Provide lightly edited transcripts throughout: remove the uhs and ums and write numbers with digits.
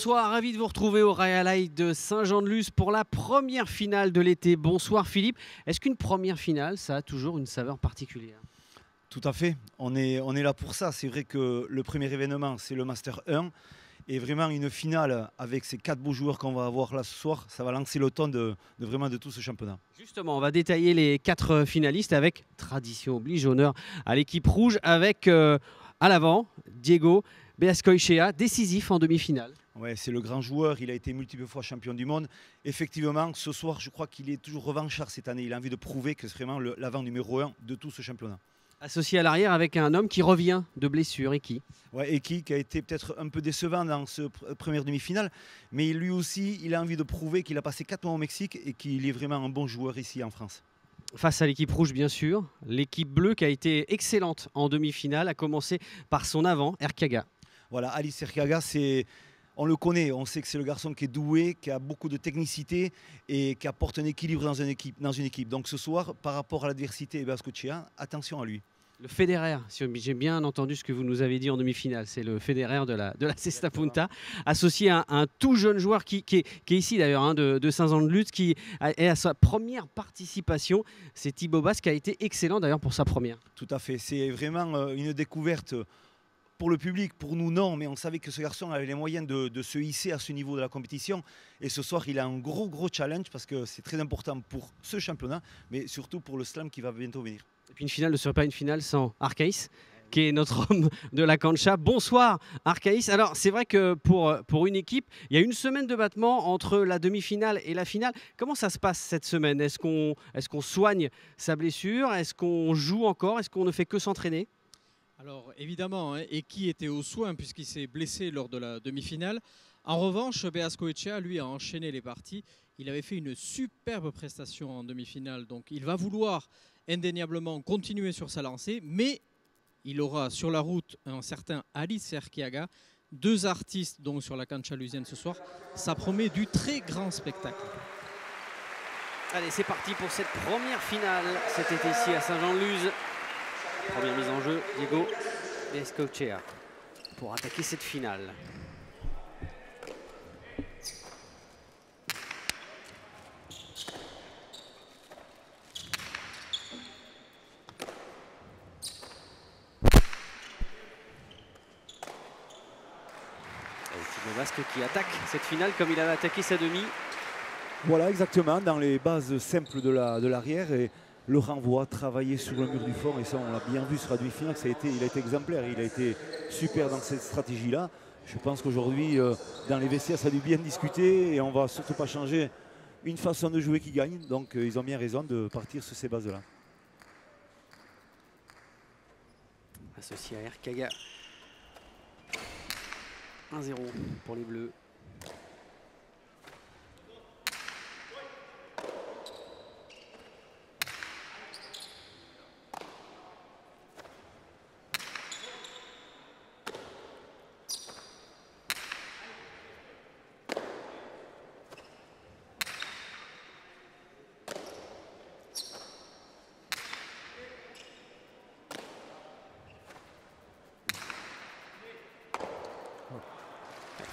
bonsoir, ravi de vous retrouver au Royal de Saint-Jean-de-Luz pour la première finale de l'été. Bonsoir Philippe. Est-ce qu'une première finale, ça a toujours une saveur particulière? Tout à fait, on est là pour ça. C'est vrai que le premier événement, c'est le Master 1. Et vraiment une finale avec ces 4 beaux joueurs qu'on va avoir là ce soir, ça va lancer le ton vraiment de tout ce championnat. Justement, on va détailler les 4 finalistes avec, tradition oblige, honneur à l'équipe rouge, avec à l'avant, Diego Beascoechea, décisif en demi-finale. Ouais, c'est le grand joueur, il a été multiples fois champion du monde. Effectivement, ce soir, je crois qu'il est toujours revanchard cette année. Il a envie de prouver que c'est vraiment l'avant numéro 1 de tout ce championnat. Associé à l'arrière avec un homme qui revient de blessure, Eki. Ouais, Eki qui a été peut-être un peu décevant dans ce première demi-finale, mais lui aussi, il a envie de prouver qu'il a passé 4 mois au Mexique et qu'il est vraiment un bon joueur ici en France. Face à l'équipe rouge, bien sûr, l'équipe bleue qui a été excellente en demi-finale, a commencé par son avant, Erkaga. Voilà, Alice Erkaga, on le connaît, on sait que c'est le garçon qui est doué, qui a beaucoup de technicité et qui apporte un équilibre dans une équipe. Donc ce soir, par rapport à l'adversité Beascoechea, attention à lui. Le Federer, si j'ai bien entendu ce que vous nous avez dit en demi-finale, c'est le Federer de la Cesta Punta, associé à un tout jeune joueur qui est ici d'ailleurs, hein, de Saint-Jean-de-Luz, qui est à sa première participation. C'est Thibaut Basse qui a été excellent d'ailleurs pour sa première. Tout à fait, c'est vraiment une découverte pour le public, pour nous non, mais on savait que ce garçon avait les moyens de se hisser à ce niveau de la compétition. Et ce soir, il a un gros challenge parce que c'est très important pour ce championnat, mais surtout pour le slam qui va bientôt venir. Et puis une finale ne serait pas une finale sans Arcaïs, qui est notre homme de la cancha. Bonsoir Arcaïs. Alors c'est vrai que pour une équipe, il y a une semaine de battement entre la demi-finale et la finale. Comment ça se passe cette semaine? Est-ce qu'on soigne sa blessure? Est-ce qu'on joue encore? Est-ce qu'on ne fait que s'entraîner? Alors évidemment, hein, Eki était au soin puisqu'il s'est blessé lors de la demi-finale. En revanche, Beascoechea, lui, a enchaîné les parties. Il avait fait une superbe prestation en demi-finale. Donc il va vouloir indéniablement continuer sur sa lancée, mais il aura sur la route un certain Alice Erkiaga, 2 artistes donc sur la cancha lusienne ce soir. Ça promet du très grand spectacle. Allez, c'est parti pour cette première finale cet été ici à Saint-Jean-de-Luz. Première mise en jeu, Diego Beascoechea pour attaquer cette finale. Thibaut Basque qui attaque cette finale comme il avait attaqué sa demi. Voilà, exactement, dans les bases simples de l'arrière et le renvoi, travailler sur le mur du fond. Et ça, on l'a bien vu sur la demi-finale, il a été exemplaire, il a été super dans cette stratégie-là. Je pense qu'aujourd'hui, dans les vestiaires, ça a dû bien discuter et on ne va surtout pas changer une façon de jouer qui gagne. Donc, ils ont bien raison de partir sur ces bases-là. Associé à Erkaga. 1-0 pour les Bleus.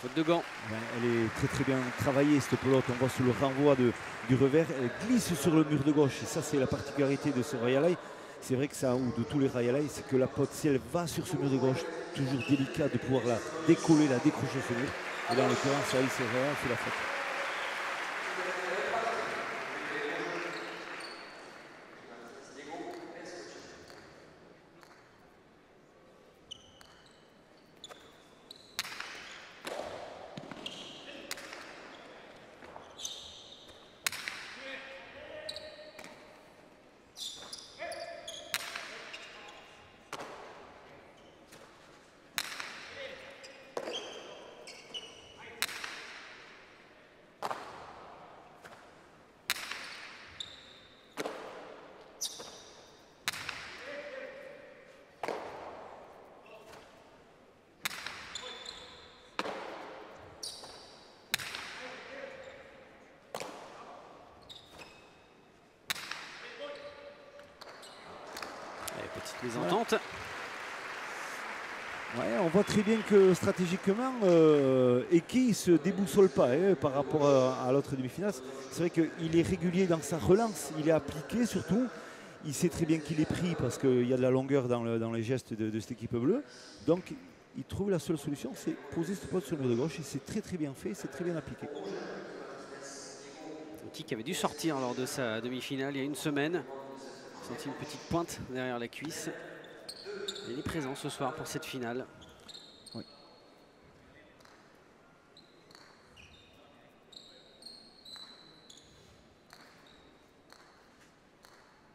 Faute de gants. Elle est très bien travaillée cette pelote. On voit sur le renvoi du revers, elle glisse sur le mur de gauche. Et ça, c'est la particularité de ce Royal. C'est vrai que ça, ou de tous les Royal, c'est que la pelote, si elle va sur ce mur de gauche, toujours délicat de pouvoir la décoller, la décrocher ce mur. Et dans l'occurrence, Alice Herrera fait la faute. Allez, petite mésentente. Ouais, on voit très bien que stratégiquement, Eki ne se déboussole pas par rapport à l'autre demi-finale. C'est vrai qu'il est régulier dans sa relance, il est appliqué surtout. Il sait très bien qu'il est pris parce qu'il y a de la longueur dans les gestes de cette équipe bleue. Donc il trouve la seule solution, c'est poser ce pote sur le mur de gauche. Et c'est très très bien fait, c'est très bien appliqué. Eki qui avait dû sortir lors de sa demi-finale il y a une semaine. Il a senti une petite pointe derrière la cuisse. Il est présent ce soir pour cette finale. Oui.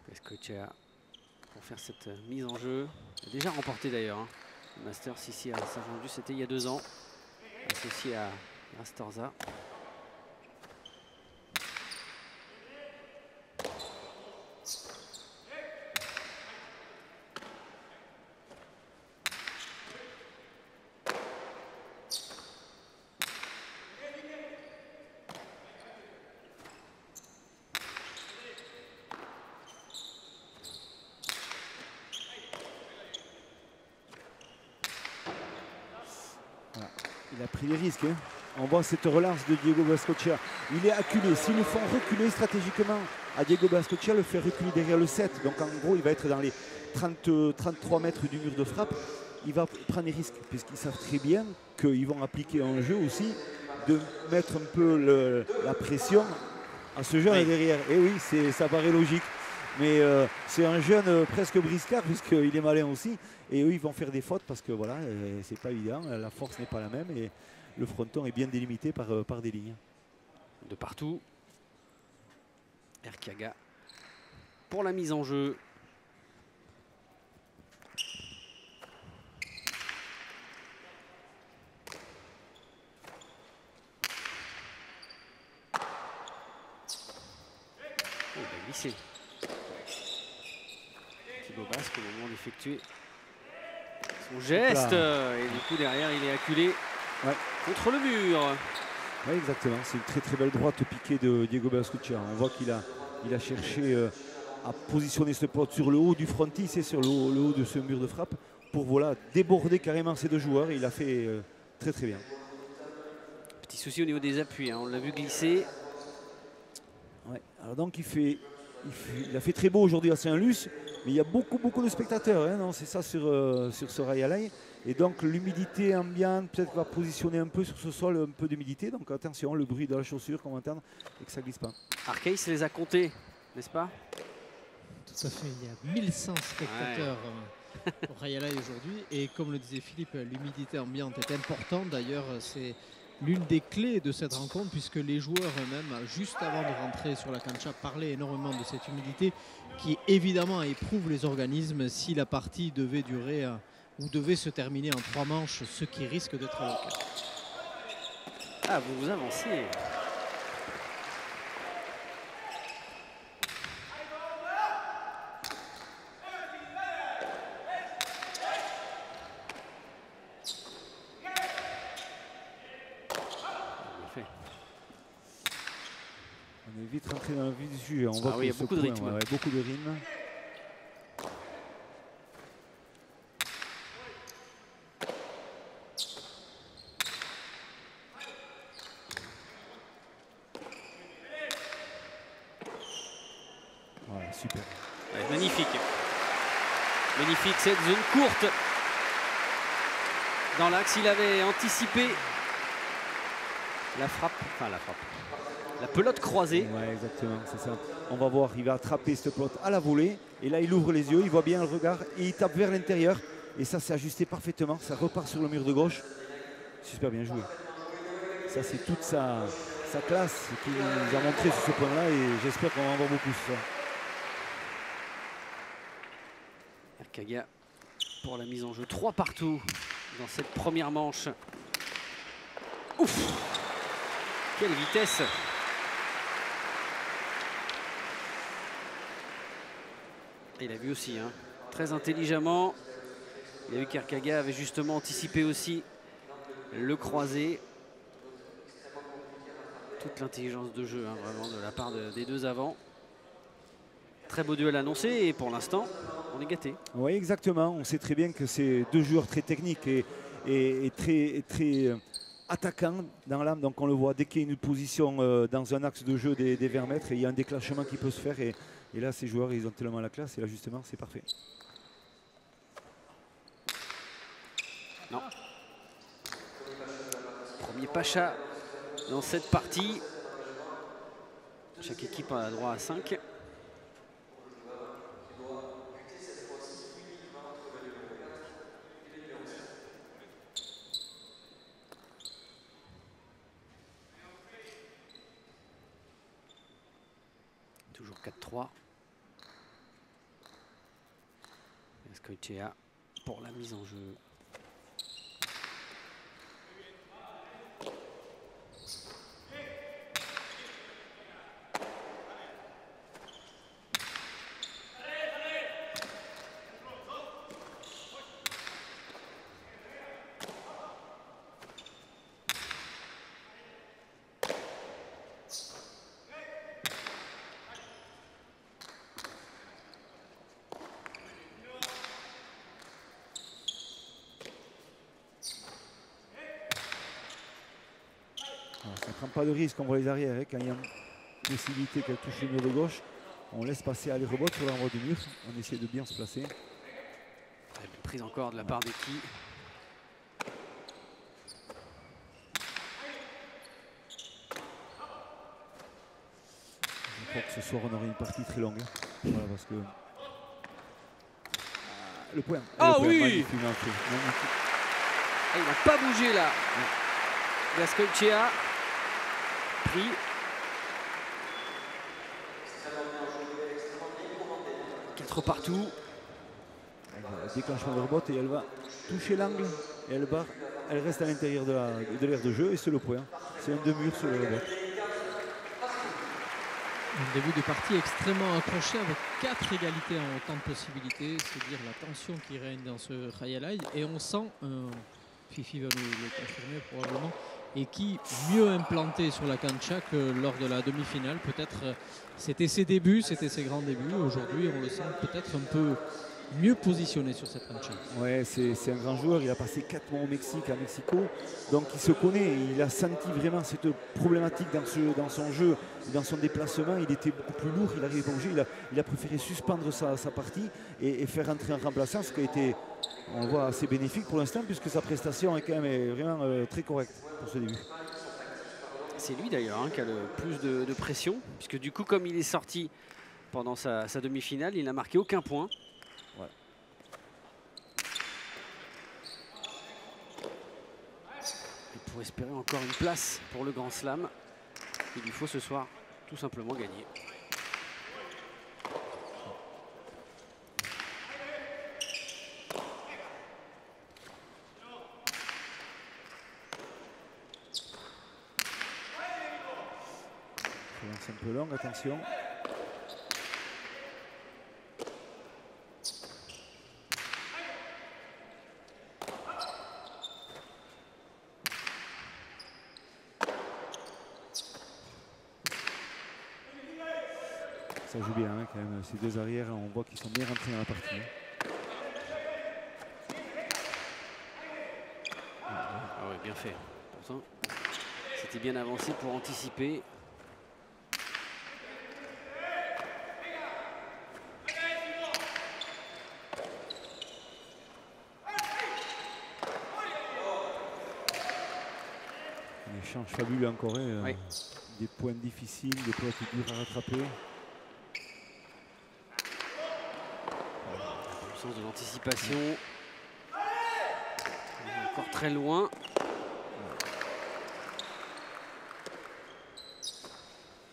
Pescochea pour faire cette mise en jeu. Il a déjà remporté d'ailleurs le Masters ici à Saint-Jean-du, c'était il y a 2 ans. Associé à Rastorza. Il a pris des risques. Hein. On voit cette relance de Diego Bascochea. Il est acculé. S'ils le font reculer stratégiquement à Diego Bascochea, le fait reculer derrière le 7. Donc en gros, il va être dans les 33 mètres du mur de frappe. Il va prendre des risques puisqu'ils savent très bien qu'ils vont appliquer un jeu aussi de mettre un peu la pression à ce jeune derrière. Et oui, ça paraît logique. Mais c'est un jeune presque briscard puisqu'il est malin aussi. Et eux, ils vont faire des fautes parce que voilà, c'est pas évident. La force n'est pas la même et le fronton est bien délimité par des lignes. De partout. Erkiaga pour la mise en jeu. Oh, il a glissé. Thibaut Basque au moment d'effectuer son geste. Et du coup derrière il est acculé contre le mur. Oui, exactement. C'est une très très belle droite piquée de Diego Bascochea. On voit qu'il a cherché à positionner ce pote sur le haut du frontis et sur le haut de ce mur de frappe pour voilà, déborder carrément ces deux joueurs. Et il a fait très très bien. Petit souci au niveau des appuis, on l'a vu glisser. Ouais. Alors donc il a fait très beau aujourd'hui à Saint-Luce, mais il y a beaucoup de spectateurs. Hein, c'est ça sur ce rail à l'ail. Et donc l'humidité ambiante peut-être va positionner un peu sur ce sol, un peu d'humidité. Donc attention, le bruit de la chaussure qu'on va entendre et que ça glisse pas. Arkeis les a comptés, n'est-ce pas? Tout à fait, il y a 1100 spectateurs au rail à l'ail aujourd'hui. Et comme le disait Philippe, l'humidité ambiante est importante. D'ailleurs, c'est l'une des clés de cette rencontre puisque les joueurs eux-mêmes, juste avant de rentrer sur la cancha, parlaient énormément de cette humidité qui évidemment éprouve les organismes si la partie devait durer ou devait se terminer en 3 manches, ce qui risque d'être le cas. Ah, vous avancez. On est vite rentré dans le vif du sujet. On voit il y a beaucoup de rythme. Beaucoup de rythme. Voilà, super. Ouais, magnifique. Magnifique, cette zone courte. Dans l'axe, il avait anticipé la frappe. La pelote croisée. Ouais, exactement, c'est ça. On va voir, il va attraper cette pelote à la volée. Et là, il ouvre les yeux, il voit bien le regard et il tape vers l'intérieur. Et ça, c'est ajusté parfaitement. Ça repart sur le mur de gauche. Super bien joué. Ça, c'est toute sa classe qu'il nous a montré sur ce point-là. Et j'espère qu'on va en voir beaucoup ce soir. Erkiaga pour la mise en jeu. 3 partout dans cette première manche. Ouf! Quelle vitesse! Il a vu aussi, très intelligemment. Il a vu qu'Erkiaga avait justement anticipé aussi le croisé. Toute l'intelligence de jeu, vraiment, de la part des deux avants. Très beau duel annoncé et pour l'instant, on est gâté. Oui, exactement. On sait très bien que c'est deux joueurs très techniques et très attaquants dans l'âme. Donc on le voit dès qu'il y a une position dans un axe de jeu des 20 mètres, et il y a un déclenchement qui peut se faire. Et là, ces joueurs, ils ont tellement la classe. Et là, justement, c'est parfait. Non. Premier Pacha dans cette partie. Chaque équipe a droit à 5. Toujours 4-3. Azcoitia pour la mise en jeu. Ça ne prend pas de risque, on voit les arrières. Quand il y a une possibilité qu'elle touche le mur de gauche, on laisse passer aller rebote sur l'endroit du mur. On essaie de bien se placer. Très belle prise encore de la part d'Eki. Je crois que ce soir on aurait une partie très longue. Voilà, parce que le point. Ah le point, oui, magnifique, magnifique. Il n'a pas bougé là. Azcoitia pris. Quatre partout. Déclenchement de rebot et elle va toucher l'angle et elle reste à l'intérieur de l'aire de jeu et c'est le point. C'est un demi-mur sur le rebot. Un début de partie extrêmement accroché avec 4 égalités en autant de possibilités. C'est dire la tension qui règne dans ce highlight. Et on sent, Fifi va nous le confirmer probablement, et qui mieux implanté sur la cancha que lors de la demi-finale. Peut-être c'était ses débuts, c'était ses grands débuts. Aujourd'hui, on le sent peut-être un peu mieux positionné sur cette cancha. Ouais, c'est un grand joueur. Il a passé 4 mois au Mexique, à Mexico. Donc il se connaît. Il a senti vraiment cette problématique dans son jeu, dans son déplacement. Il était beaucoup plus lourd. Il arrivait pas à bouger. Il a préféré suspendre sa partie et faire entrer un remplaçant, ce qui a été, on le voit, assez bénéfique pour l'instant, puisque sa prestation est quand même vraiment très correcte pour ce début. C'est lui d'ailleurs qui a le plus de pression, puisque du coup, comme il est sorti pendant sa demi-finale, il n'a marqué aucun point. Voilà. Et pour espérer encore une place pour le Grand Slam, il lui faut ce soir tout simplement gagner. C'est un peu long, attention. Ça joue bien quand même, ces deux arrières, on voit qu'ils sont bien rentrés dans la partie. Ah ouais, bien fait. Pourtant, c'était bien avancé pour anticiper. Un échange fabuleux encore, Oui. des points difficiles, des points durs à rattraper. Le sens de l'anticipation. Encore très loin.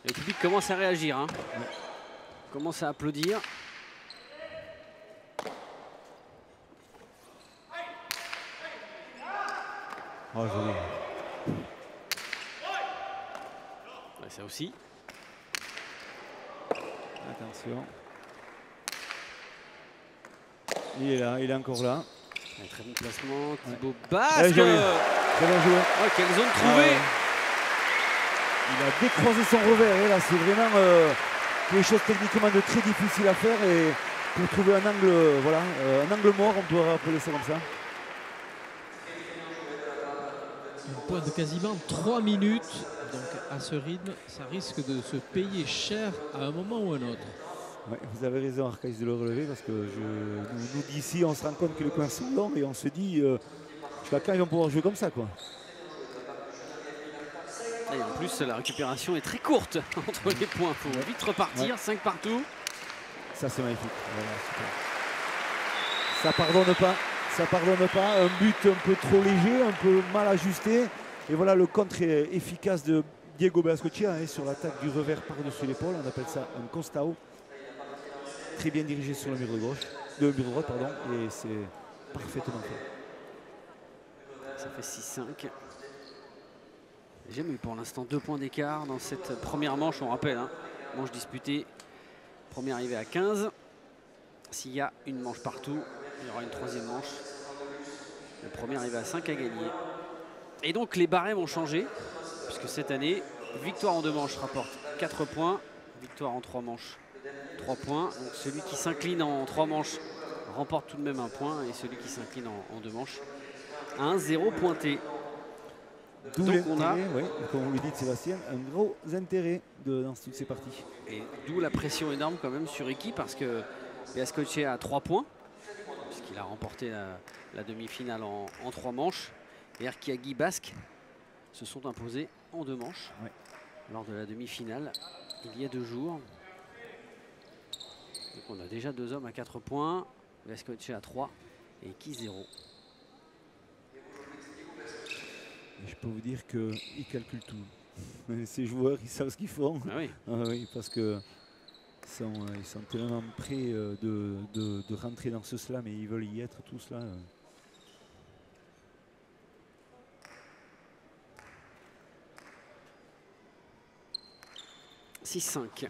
Le public commence à réagir. Ouais. Commence à applaudir. Oh, joli. Ouais, ça aussi. Attention. Il est là, il est encore là. Ouais, très bon placement. Thibaut Basque. Très bien joué. Ouais, quelle zone trouvée. Il a décroisé son revers et là c'est vraiment quelque chose techniquement de très difficile à faire et pour trouver un angle, voilà, un angle mort, on peut appeler ça comme ça. Une pointe de quasiment 3 minutes. Donc à ce rythme, ça risque de se payer cher à un moment ou un autre. Ouais, vous avez raison, Arcaïs, de le relever parce que nous d'ici, on se rend compte que les points sont longs et on se dit jusqu'à quand ils vont pouvoir jouer comme ça, quoi. Et en plus, la récupération est très courte entre les points. Il faut vite repartir, 5 partout. Ça, c'est magnifique. Voilà, ça pardonne pas. Ça pardonne pas. Un but un peu trop léger, un peu mal ajusté. Et voilà le contre efficace de Diego Beascochea sur l'attaque du revers par-dessus l'épaule. On appelle ça un Constao. Très bien dirigé sur le mur de gauche, le mur de droite, pardon. Et c'est parfaitement fait. Ça fait 6-5. Jamais eu pour l'instant 2 points d'écart dans cette première manche. On rappelle, hein, manche disputée. Première arrivée à 15. S'il y a une manche partout, il y aura une troisième manche. Le premier arrivé à 5 à gagner. Et donc les barèmes ont changé, puisque cette année, victoire en 2 manches rapporte 4 points, victoire en 3 manches 3 points. Donc celui qui s'incline en 3 manches remporte tout de même 1 point, et celui qui s'incline en 2 manches a un 0 pointé. Donc on a, oui, comme vous le dites Sébastien, un gros intérêt dans toutes ces parties. Et d'où la pression énorme quand même sur Ricky, parce que Beascochea a 3 points, puisqu'il a remporté la demi-finale en 3 manches. Et Erkiagui Basque se sont imposés en 2 manches lors de la demi-finale il y a 2 jours. Donc on a déjà 2 hommes à 4 points, Beascochea à 3 et Ricky 0. Et je peux vous dire qu'ils calculent tout. Ces joueurs, ils savent ce qu'ils font. Ah oui. Ah oui, parce que ils sont tellement prêts de rentrer dans ce slam et ils veulent y être tous là. 6-5.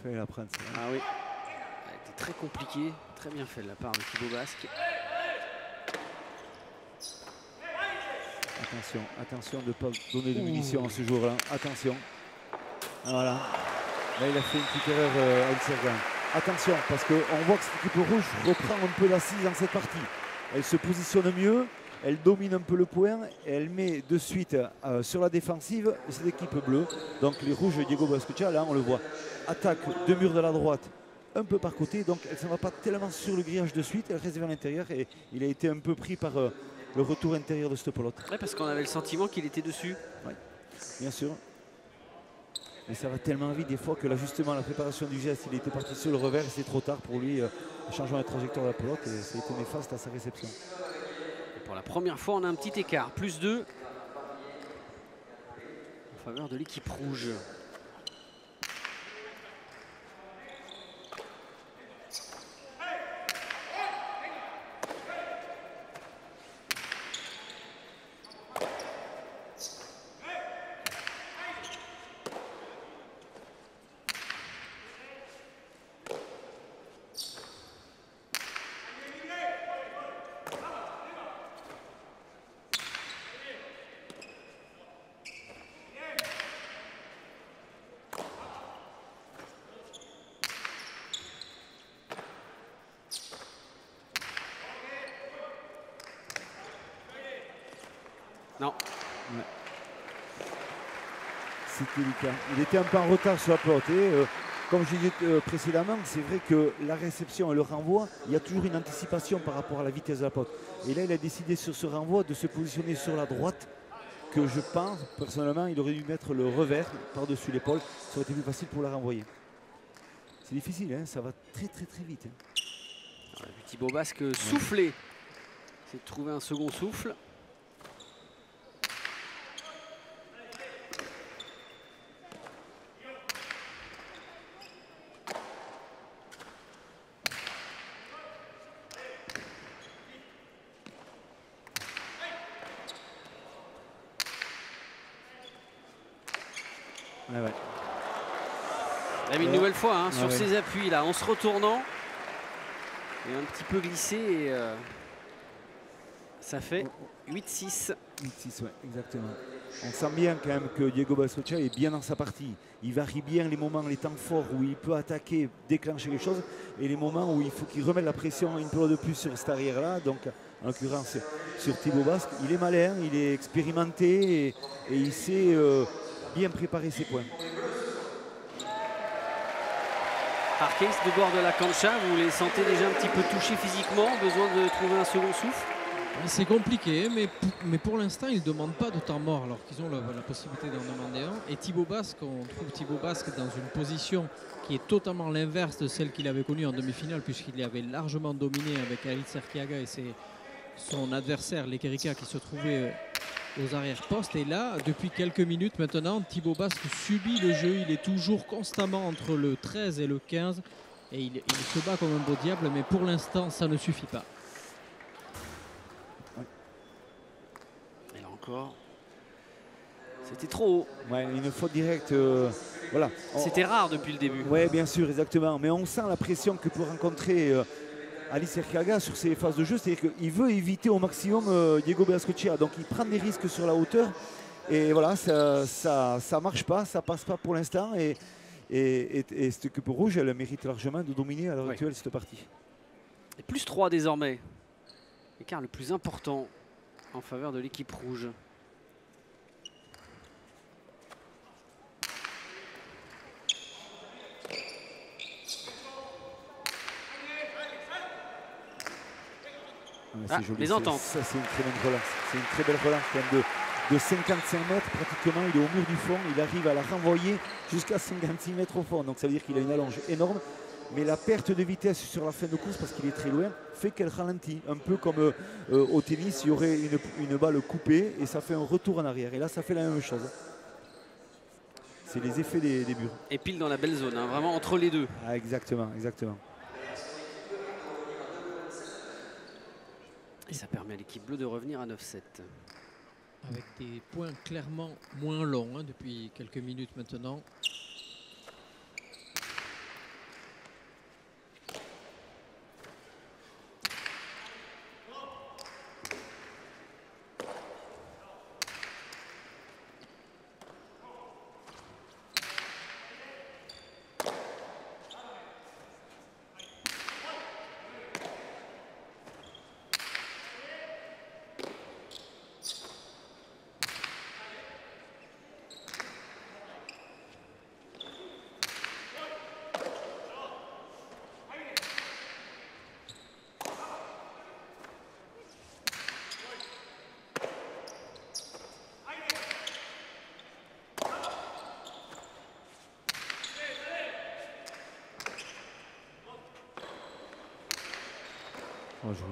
Fallait la prendre. Ah oui. Elle a été très compliquée, très bien fait de la part de Thibaut Basque. Attention, attention de ne pas donner de munitions à ce jour-là. Attention. Voilà. Là, il a fait une petite erreur à Elsergan. Attention, parce qu'on voit que cette équipe rouge reprend un peu l'assise dans cette partie. Elle se positionne mieux, elle domine un peu le point et elle met de suite sur la défensive cette équipe bleue. Donc les rouges, Diego Beascochea, là on le voit, attaque deux murs de la droite, un peu par côté. Donc elle ne va pas tellement sur le grillage de suite, elle reste vers l'intérieur et il a été un peu pris par le retour intérieur de cette pelote. Ouais, parce qu'on avait le sentiment qu'il était dessus. Oui, bien sûr. Mais ça va tellement vite des fois que l'ajustement, la préparation du geste, il était parti sur le revers et c'est trop tard pour lui. Le changement de trajectoire de la pelote et ça a été néfaste à sa réception. Et pour la première fois, on a un petit écart, plus 2 en faveur de l'équipe rouge. Non. Ouais. C'était le cas. Il était un peu en retard sur la pelote. Comme je disais précédemment, c'est vrai que la réception et le renvoi, il y a toujours une anticipation par rapport à la vitesse de la pelote. Et là, il a décidé sur ce renvoi de se positionner sur la droite, que je pense, personnellement, il aurait dû mettre le revers par-dessus l'épaule. Ça aurait été plus facile pour la renvoyer. C'est difficile, hein, ça va très très très vite. Hein. Alors, Thibaut Basque soufflé. C'est de trouver un second souffle. Ouais. Là, une nouvelle fois, hein, sur ses appuis, là, en se retournant, Et un petit peu glissé et ça fait 8-6. 8-6, ouais, exactement. On sent bien quand même que Diego Bascocha est bien dans sa partie. Il varie bien les moments, les temps forts où il peut attaquer, déclencher les choses, et les moments où il faut qu'il remette la pression une fois de plus sur cette arrière-là. Donc, en l'occurrence, sur Thibaut Basque, il est malin, il est expérimenté et il sait bien préparer ses points. Arkeis de bord de la cancha, vous les sentez déjà un petit peu touchés physiquement, besoin de trouver un second souffle? C'est compliqué, mais pour l'instant, ils ne demandent pas de temps mort alors qu'ils ont la possibilité d'en demander un. Et Thibaut Basque, on trouve Thibaut Basque dans une position qui est totalement l'inverse de celle qu'il avait connue en demi-finale, puisqu'il avait largement dominé avec Alice Arkeaga et son adversaire, l'Ekerika, qui se trouvait aux arrière-postes. Et là, depuis quelques minutes maintenant, Thibaut Basque subit le jeu. Il est toujours constamment entre le 13 et le 15. Et il se bat comme un beau diable, mais pour l'instant, ça ne suffit pas. Et là encore, c'était trop haut. Ouais, une faute directe. Voilà. C'était rare depuis le début. Oui, bien sûr, exactement. Mais on sent la pression que peut rencontrer Alice Arkeaga sur ses phases de jeu. C'est-à-dire qu'il veut éviter au maximum Diego Benascochea. Donc il prend des risques sur la hauteur. Et voilà, ça marche pas, ça passe pas pour l'instant. Et cette équipe rouge, elle mérite largement de dominer à l'heure actuelle cette partie. Et plus 3 désormais. L'écart le plus important en faveur de l'équipe rouge. Ah, joli. Les ententes. Ça, c'est une très bonne relance. C'est une très belle relance quand même de 55 mètres pratiquement. Il est au mur du fond. Il arrive à la renvoyer jusqu'à 56 mètres au fond. Donc ça veut dire qu'il a une allonge énorme. Mais la perte de vitesse sur la fin de course, parce qu'il est très loin, fait qu'elle ralentit. Un peu comme au tennis, il y aurait une balle coupée et ça fait un retour en arrière. Et là, ça fait la même chose. C'est les effets des murs. Et pile dans la belle zone, hein, vraiment entre les deux. Ah, exactement, exactement. Et ça permet à l'équipe bleue de revenir à 9-7. Avec des points clairement moins longs depuis quelques minutes maintenant.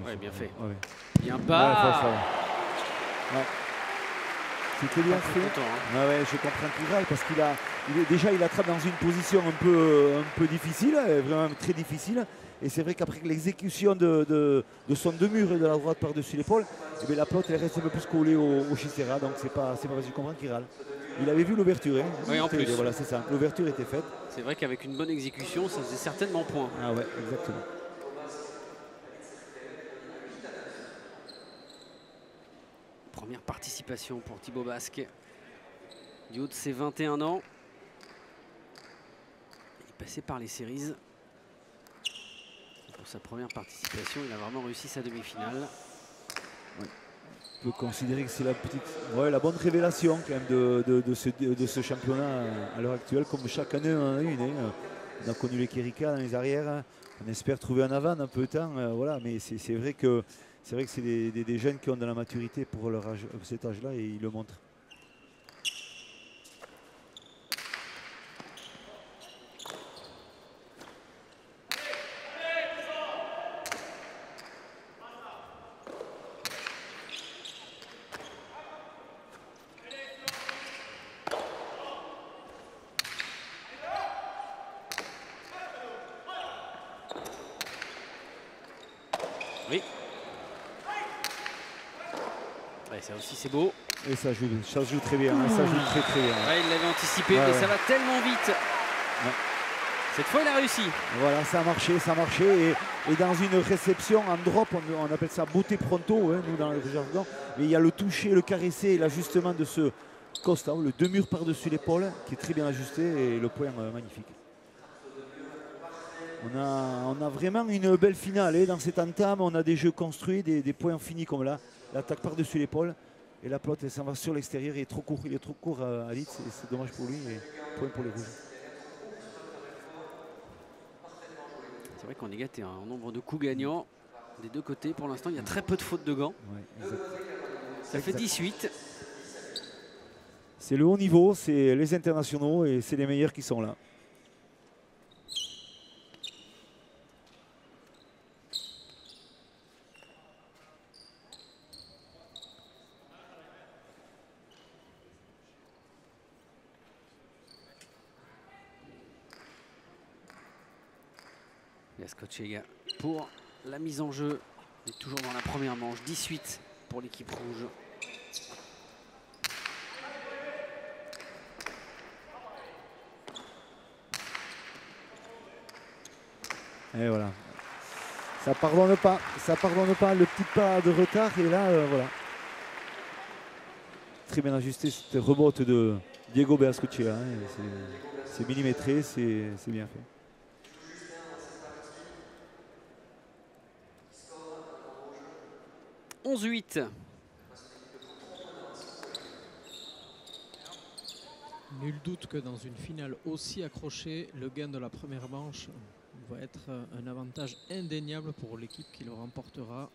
Ouais, bien fait. Ouais. Bien pas. Ouais. C'était bien fait. Je comprends qu'il râle parce qu'il attrape dans une position un peu difficile, vraiment très difficile. Et c'est vrai qu'après l'exécution de son deux-murs et de la droite par-dessus l'épaule, la pelote elle reste un peu plus collée au Chistera. Donc c'est pas facile, je comprends qu'il râle. Il avait vu l'ouverture. Hein. Oui, en plus. Voilà, c'est ça. L'ouverture était faite. C'est vrai qu'avec une bonne exécution, ça faisait certainement point. Ah ouais, exactement. Première participation pour Thibaut Basque. Du haut de ses 21 ans. Il est passé par les séries. Pour sa première participation, il a vraiment réussi sa demi-finale. Ouais. On peut considérer que c'est la bonne révélation quand même de ce championnat à l'heure actuelle, comme chaque année on en a une. Hein. On a connu les Kerika dans les arrières. On espère trouver un avant un peu de temps. Voilà, mais c'est vrai que c'est des jeunes qui ont de la maturité pour leur âge, cet âge-là, et ils le montrent. Oui. Ouais, ça aussi c'est beau. Et ça joue très bien. Ça joue très bien. Ouais, il l'avait anticipé, mais ça va tellement vite. Cette fois, il a réussi. Voilà, ça a marché, ça a marché. Et dans une réception en drop, on appelle ça beauté pronto, hein, nous dans le jargon. Mais il y a le toucher, le caresser et l'ajustement de ce Costa, le 2 murs par-dessus l'épaule, qui est très bien ajusté et le point magnifique. On a vraiment une belle finale hein, dans cette entame. On a des jeux construits, des points finis comme là. L'attaque par-dessus l'épaule. Et la pelote, elle s'en va sur l'extérieur. Il est trop court à Litz. C'est dommage pour lui. Et point pour les rouges. C'est vrai qu'on est gâté en nombre de coups gagnants des deux côtés. Pour l'instant, il y a très peu de fautes de gants. Ouais, ça fait 18. C'est le haut niveau, c'est les internationaux et c'est les meilleurs qui sont là. Jaskotchega pour la mise en jeu. On est toujours dans la première manche. 18 pour l'équipe rouge. Et voilà. Ça pardonne pas. Ça pardonne pas le petit pas de retard. Et là, voilà. Très bien ajusté cette rebote de Diego Beascochea. Hein. C'est millimétré, c'est bien fait. « 11-8 ». Nul doute que dans une finale aussi accrochée, le gain de la première manche va être un avantage indéniable pour l'équipe qui le remportera.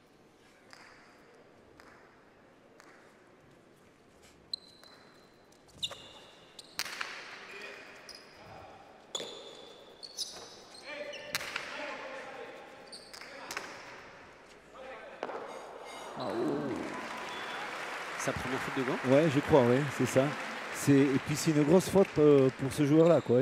Sa première faute de gant. Ouais, je crois, ouais, c'est ça. Et puis c'est une grosse faute pour ce joueur-là, quoi.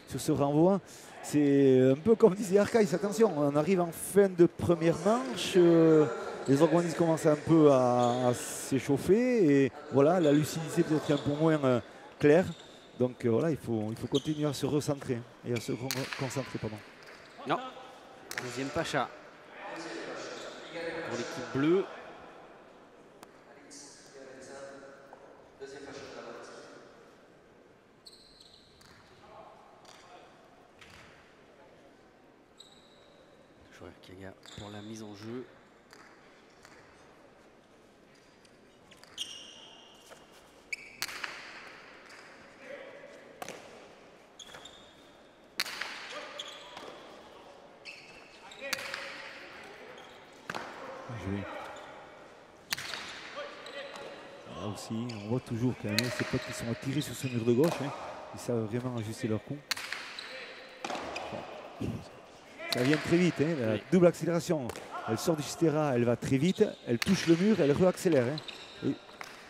Sur ce renvoi, c'est un peu comme disait Arcaïs, attention, on arrive en fin de première manche, les organismes commencent un peu à s'échauffer et voilà, la lucidité peut-être un peu moins claire. Donc voilà, il faut continuer à se recentrer et à se concentrer, pardon. Non, deuxième Pacha pour l'équipe bleue. Kaga pour la mise en jeu. Là aussi, on voit toujours quand même ces potes qui sont attirés sur ce mur de gauche. Hein. Ils savent vraiment ajuster leur coup. Ça vient très vite, hein, la double accélération. Elle sort du Stera, elle va très vite, elle touche le mur, elle réaccélère. Hein. Et...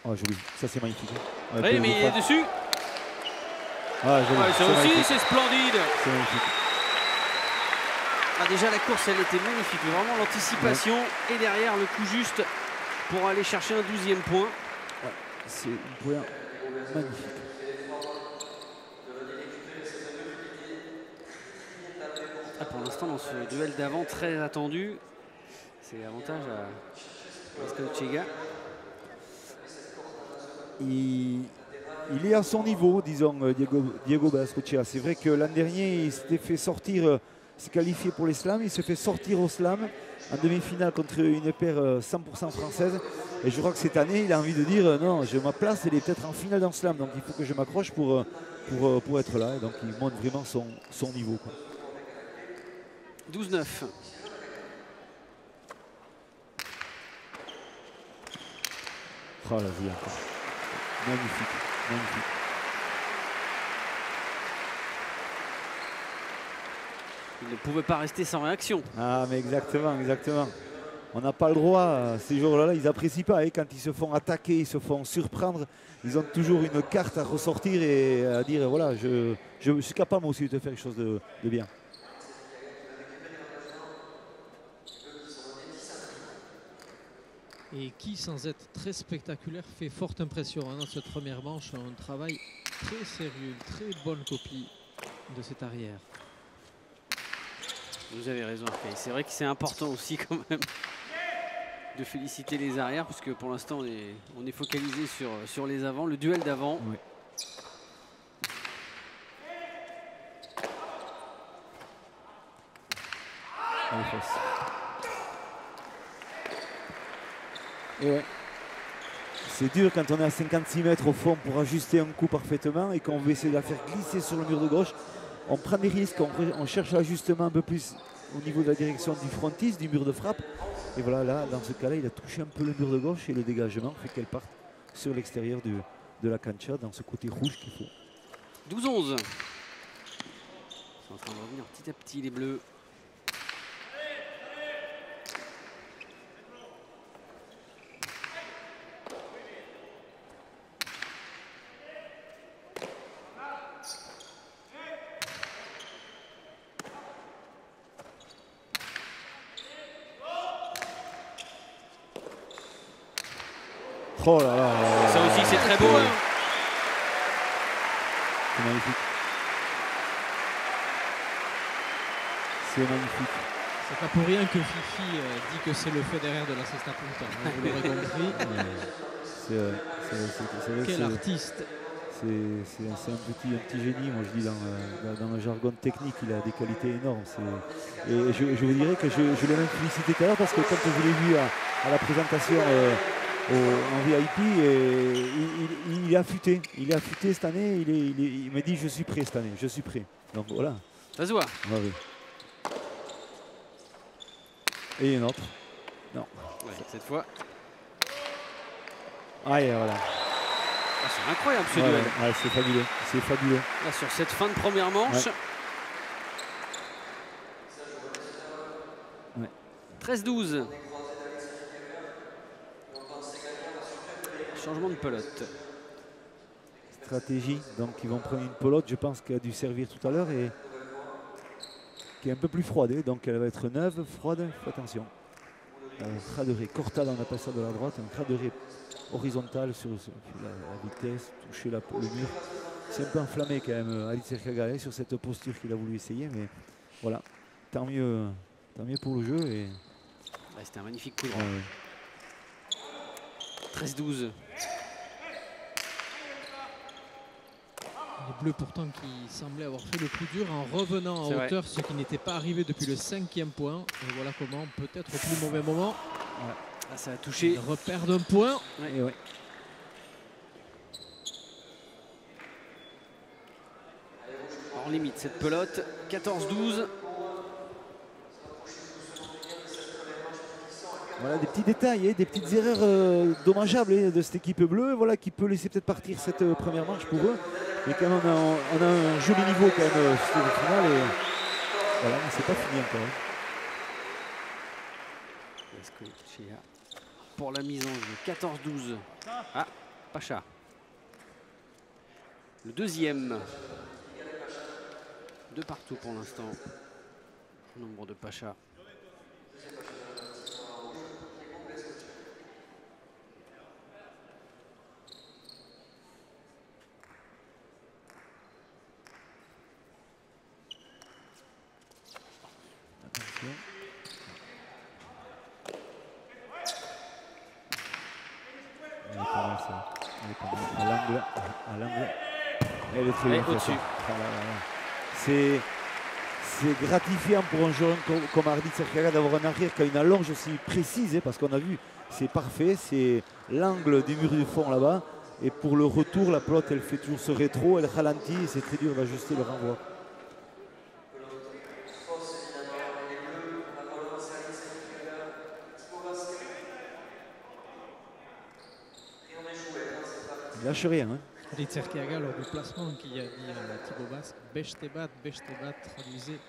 Oh, joli, ça c'est magnifique. Hein. Oui, mais il est dessus. Ah, joli. Ouais, ça aussi, c'est splendide. C'est magnifique. Ah, déjà, la course, elle était magnifique. Vraiment l'anticipation et derrière le coup juste pour aller chercher un 12e point. Ouais, c'est un point magnifique. Ah, pour l'instant, dans ce duel d'avant très attendu, c'est avantage à Jaskotchega. Il est à son niveau, disons, Diego Beascochea. C'est vrai que l'an dernier, il s'était fait sortir, s'est qualifié pour les slams, il se fait sortir au slam en demi-finale contre une paire 100% française. Et je crois que cette année, il a envie de dire non, ma place, elle est peut-être en finale dans le slam, donc il faut que je m'accroche pour être là. Et donc il montre vraiment son niveau, quoi. 12-9. Oh la vie, magnifique, magnifique. Il ne pouvait pas rester sans réaction. Ah mais exactement, exactement. On n'a pas le droit, ces jours-là, ils n'apprécient pas. Et quand ils se font attaquer, ils se font surprendre, ils ont toujours une carte à ressortir et à dire voilà, je suis capable aussi de faire quelque chose de bien. Et qui, sans être très spectaculaire, fait forte impression hein, dans cette première manche. Un travail très sérieux, une très bonne copie de cet arrière. Vous avez raison, Arcaïs. C'est vrai que c'est important aussi quand même de féliciter les arrières, puisque pour l'instant on est focalisé sur les avants, le duel d'avant. Oui. Et ouais. C'est dur quand on est à 56 mètres au fond pour ajuster un coup parfaitement et qu'on veut essayer de la faire glisser sur le mur de gauche. On prend des risques, on cherche l'ajustement un peu plus au niveau de la direction du frontis, du mur de frappe. Et voilà, là, dans ce cas-là, il a touché un peu le mur de gauche et le dégagement fait qu'elle parte sur l'extérieur de la cancha, dans ce côté rouge qu'il faut. 12-11. Ils sont en train de revenir petit à petit, les Bleus. Oh là là, ça aussi c'est très beau. Hein. C'est magnifique. C'est magnifique. C'est pas pour rien que Fifi dit que c'est le Federer de la Cesta Punta. Hein, vous l'aurez compris. Quel artiste. C'est un petit génie, moi je dis dans le jargon technique, il a des qualités énormes. Et je vous dirais que je l'ai même félicité tout à l'heure parce que quand je l'ai vu à la présentation en VIP, il est affûté. Il est affûté cette année, il m'a dit je suis prêt cette année, je suis prêt. Donc voilà. Ça se voit. Ouais, oui. Et une autre. Non. Ouais, cette fois. Ah et voilà. Ah, c'est incroyable ce duel. Ouais, c'est fabuleux. C'est fabuleux. Là, sur cette fin de première manche. Ouais. 13-12. Changement de pelote. Stratégie. Donc ils vont prendre une pelote, je pense, qui a dû servir tout à l'heure et qui est un peu plus froide. Donc elle va être neuve, froide. Attention. Un craderet. Cortade, on appelle ça de la droite. Un craderet horizontal sur la vitesse, toucher le mur. C'est un peu enflammé quand même Alizé Sercagale sur cette posture qu'il a voulu essayer, mais voilà, tant mieux pour le jeu. Et... C'était un magnifique coup de droit. 13-12. Les Bleus pourtant qui semblaient avoir fait le plus dur en revenant en hauteur, ce qui n'était pas arrivé depuis le 5e point. Et voilà comment, peut-être au plus mauvais moment, là, ça a touché. Ils repèrent d'un point. En limite cette pelote, 14-12. Voilà des petits détails, des petites erreurs dommageables de cette équipe bleue, voilà, qui peut laisser peut-être partir cette première manche pour eux. Mais quand même, on a un joli niveau quand même sur le final. Et voilà, mais c'est pas fini encore. Pour la mise en jeu, 14-12. Ah, Pacha. Le deuxième. De partout pour l'instant. Nombre de Pacha. À l'angle. Elle est très bien au-dessus. C'est gratifiant pour un joueur comme Ardit Sercagale d'avoir un arrière qui a une allonge aussi précise, parce qu'on a vu, c'est parfait, c'est l'angle du mur du fond là-bas. Et pour le retour, la pelote, elle fait toujours ce rétro, elle ralentit et c'est très dur d'ajuster le renvoi. Il lâche rien. Ardit Sercagale lors du placement qui a dit Thibaut Basque, Bechtebat, traduisait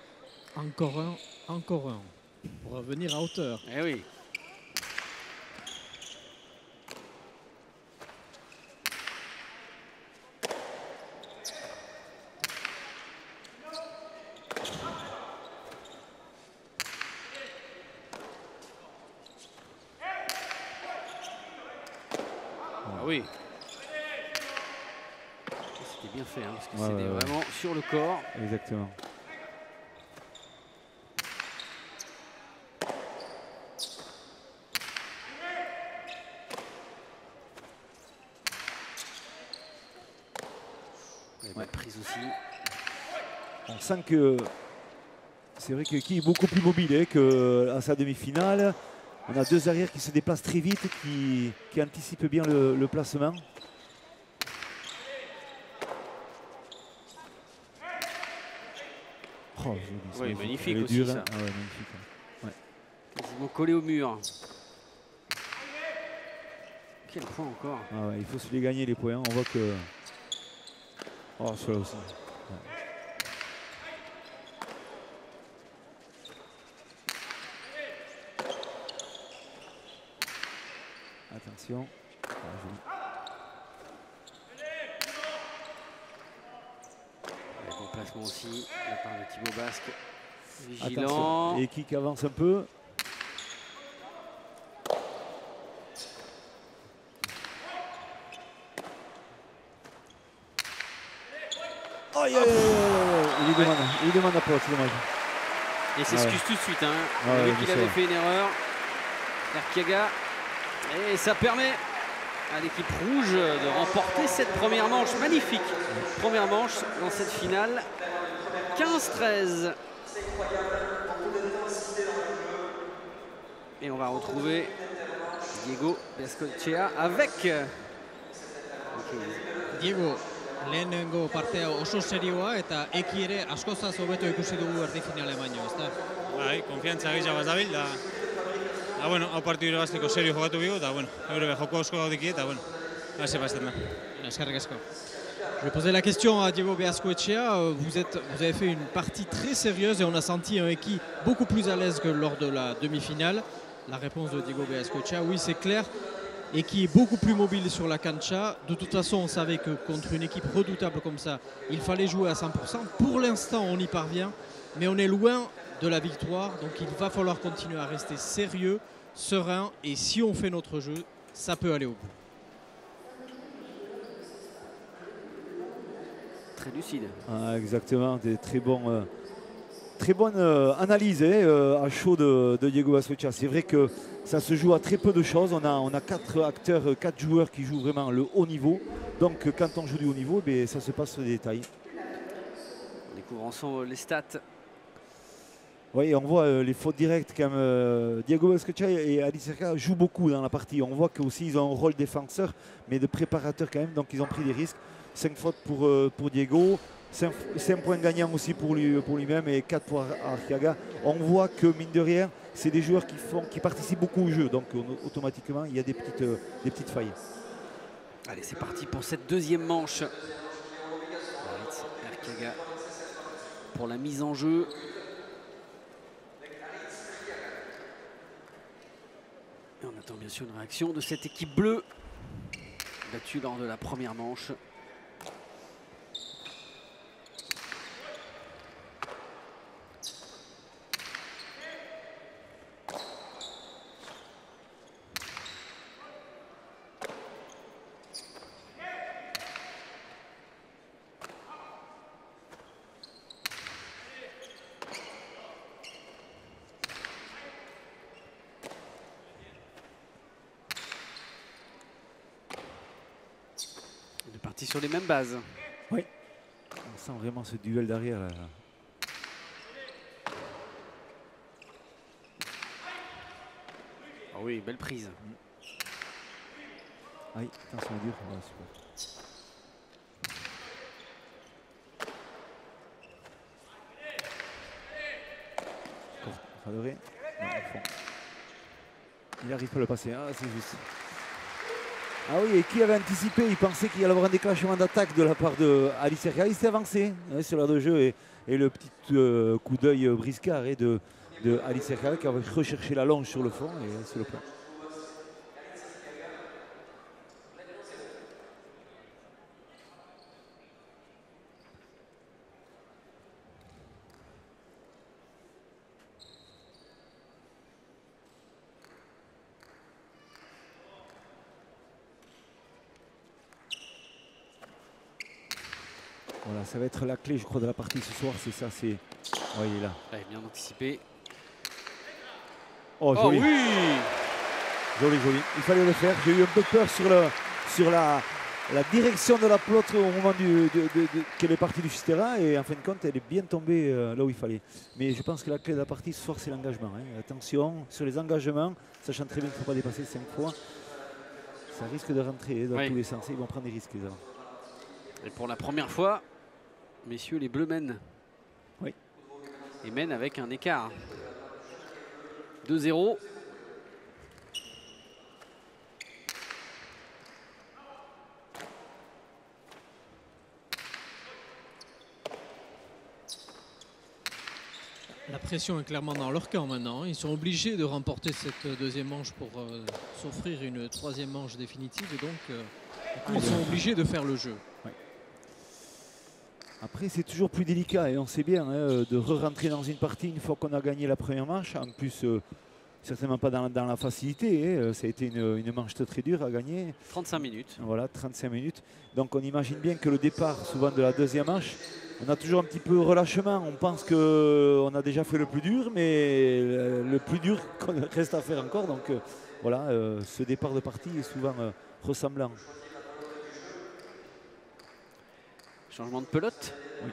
encore un, pour revenir à hauteur. Eh oui. Ah oui. C'était bien fait, parce que c'était vraiment sur le corps. Exactement. souci. On sent que c'est vrai que Eki est beaucoup plus mobile qu'à sa demi-finale. On a deux arrières qui se déplacent très vite, qui anticipent bien le placement. Oh, joli, Oui, magnifique aussi dure, ça. hein. Ah ouais, magnifique. Ouais. Quasiment collé au mur. Quel point encore. Ah ouais, il faut se les gagner les points. On voit que. Oh, celui-là aussi. Ouais. Attention. Ah, joli. Bon placement aussi de la part de Thibaut Basque. Attention. Vigilant. Et qui avance un peu. Oh, yeah, il demande à Pau, c'est dommage. Et il s'excuse tout de suite. Hein. Ah On a vu ouais, qu'il bien avait sûr. fait une erreur. Arkiaga. Et ça permet à l'équipe rouge de remporter cette première manche. Magnifique première manche dans cette finale. 15-13. Et on va retrouver Diego Bescochea avec. Diego, lehenengo partea oso serioa eta Eki ere askozaz hobeto ikusi dugu erdi finale baino, ezta? Bai, konfiantza gehiago dabil, da bueno, hau partidu irabazteko serio jokatu bigu, eta bueno, eure joko asko gaudiki, eta bueno, hasi pasten da. Eskerrik asko. Je vais poser la question à Diego Beazcoechea. Vous avez fait une partie très sérieuse et on a senti un Eki beaucoup plus à l'aise que lors de la demi-finale. La réponse de Diego Beazcoechea, oui, c'est clair. Eki est beaucoup plus mobile sur la cancha. De toute façon, on savait que contre une équipe redoutable comme ça, il fallait jouer à 100%. Pour l'instant, on y parvient, mais on est loin de la victoire. Donc il va falloir continuer à rester sérieux, serein. Et si on fait notre jeu, ça peut aller au bout. Très lucide. Ah, exactement, des très bonnes analyses à chaud de Diego Bescochea. C'est vrai que ça se joue à très peu de choses. On a 4 acteurs, 4 joueurs qui jouent vraiment le haut niveau. Donc quand on joue du haut niveau, ben, ça se passe sur des détails. On découvre ensemble les stats. Oui, on voit les fautes directes comme Diego Bescochea et Ali Serka jouent beaucoup dans la partie. On voit qu'aussi ils ont un rôle défenseur, mais de préparateur quand même. Donc ils ont pris des risques. 5 fautes pour Diego, 5 points gagnants aussi pour lui-même et 4 pour Arkiaga. On voit que mine de rien, c'est des joueurs qui participent beaucoup au jeu. Donc automatiquement, il y a des petites failles. Allez, c'est parti pour cette deuxième manche. Arkiaga pour la mise en jeu. Et on attend bien sûr une réaction de cette équipe bleue, battue lors de la première manche. On est parti sur les mêmes bases. Oui, on sent vraiment ce duel derrière. Là. Ah oui, belle prise. Oui, attention dur. Ouais, super. Adoré. Non, au fond. Il n'arrive pas à le passer, hein, c'est juste. Ah oui, et qui avait anticipé, il pensait qu'il y allait avoir un déclenchement d'attaque de la part de Ali Serka. Il s'est avancé sur l'heure de jeu et le petit coup d'œil briscard de Ali Serka qui avait recherché la longe sur le fond et sur le plan. Voilà, ça va être la clé, je crois, de la partie ce soir. C'est ça, c'est. Oh, il est là. Allez, bien anticipé. Oh, Oh joli. oui! Joli, joli. Il fallait le faire. J'ai eu un peu peur sur la direction de la pelote au moment qu'elle est partie du terrain et en fin de compte elle est bien tombée là où il fallait. Mais je pense que la clé de la partie ce soir c'est l'engagement. Hein. Attention sur les engagements, sachant très bien qu'il ne faut pas dépasser 5 fois. Ça risque de rentrer dans tous les sens. Ils vont prendre des risques les hommes. Et pour la première fois, messieurs, les Bleus mènent. Oui. Et mènent avec un écart. 2-0. La pression est clairement dans leur camp maintenant. Ils sont obligés de remporter cette deuxième manche pour s'offrir une troisième manche définitive. Et donc, ils sont obligés de faire le jeu. Ouais. Après, c'est toujours plus délicat et on sait bien hein, de re-rentrer dans une partie une fois qu'on a gagné la première manche. En plus, certainement pas dans la facilité. Hein. Ça a été une manche très dure à gagner. 35 minutes. Voilà, 35 minutes. Donc on imagine bien que le départ, souvent de la deuxième manche, on a toujours un petit peu relâchement. On pense qu'on a déjà fait le plus dur, mais le plus dur reste à faire encore. Donc voilà, ce départ de partie est souvent ressemblant. Changement de pelote. Oui.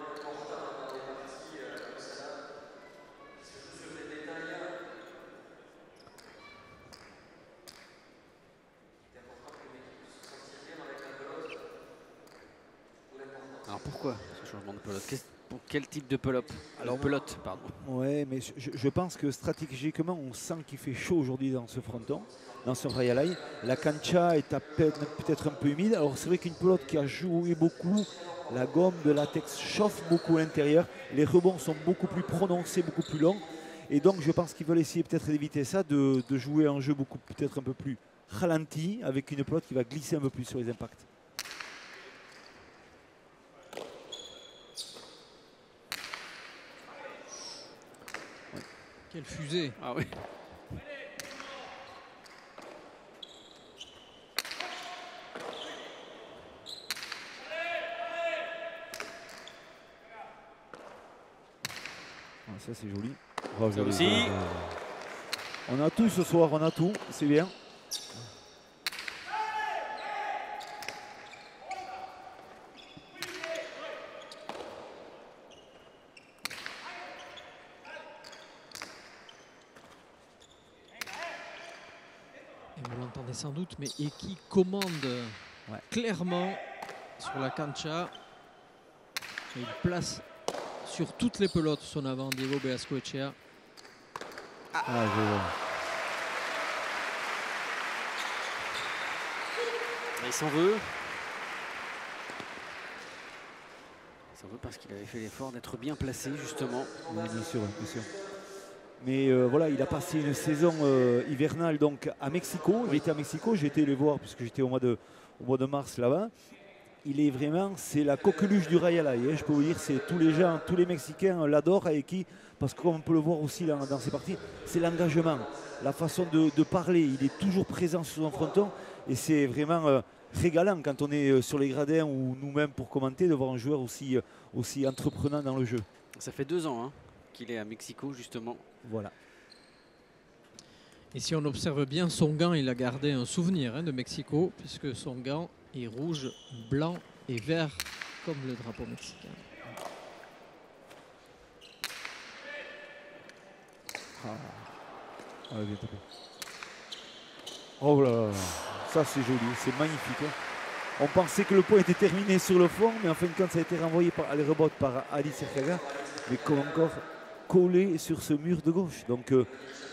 Alors pourquoi ce changement de pelote? Pour quel type de pelote? Alors pelote, pardon. Ouais, mais je pense que stratégiquement, on sent qu'il fait chaud aujourd'hui dans ce fronton, dans ce Royal Eye. La cancha est à peine peut-être un peu humide. Alors c'est vrai qu'une pelote qui a joué beaucoup, la gomme de latex chauffe beaucoup à l'intérieur. Les rebonds sont beaucoup plus prononcés, beaucoup plus longs. Et donc je pense qu'ils veulent essayer peut-être d'éviter ça, de jouer un jeu beaucoup peut-être un peu plus ralenti, avec une pelote qui va glisser un peu plus sur les impacts. Quelle fusée! Ah oui. Ah, ça c'est joli. Oh, Ça aussi. On a tout ce soir, on a tout, c'est bien. Et vous l'entendez sans doute, mais Eki commande clairement sur la cancha. Et il place sur toutes les pelotes son avant Diego Beascoechea. Ah, je vois. Il s'en veut. Il s'en veut parce qu'il avait fait l'effort d'être bien placé justement. Oui, bien sûr, bien sûr. Mais voilà, il a passé une saison hivernale donc à Mexico. Il était à Mexico, j'ai été le voir puisque j'étais au mois de mars là-bas. Il est vraiment, c'est la coqueluche du Royal Eye. Hein, je peux vous dire, c'est tous les gens, tous les Mexicains l'adorent à Eki parce que comme on peut le voir aussi dans ses parties, c'est l'engagement, la façon de parler. Il est toujours présent sur son fronton et c'est vraiment régalant quand on est sur les gradins ou nous-mêmes pour commenter de voir un joueur aussi entreprenant dans le jeu. Ça fait 2 ans hein, qu'il est à Mexico justement. Voilà. Et si on observe bien son gant, il a gardé un souvenir de Mexico, puisque son gant est rouge, blanc et vert, comme le drapeau mexicain. Ah, bien tapé. Oh là là, ça c'est joli, c'est magnifique. Hein. On pensait que le point était terminé sur le fond, mais en fin de compte ça a été renvoyé par les rebotes par Ali Serkaga, mais comme encore collé sur ce mur de gauche. Donc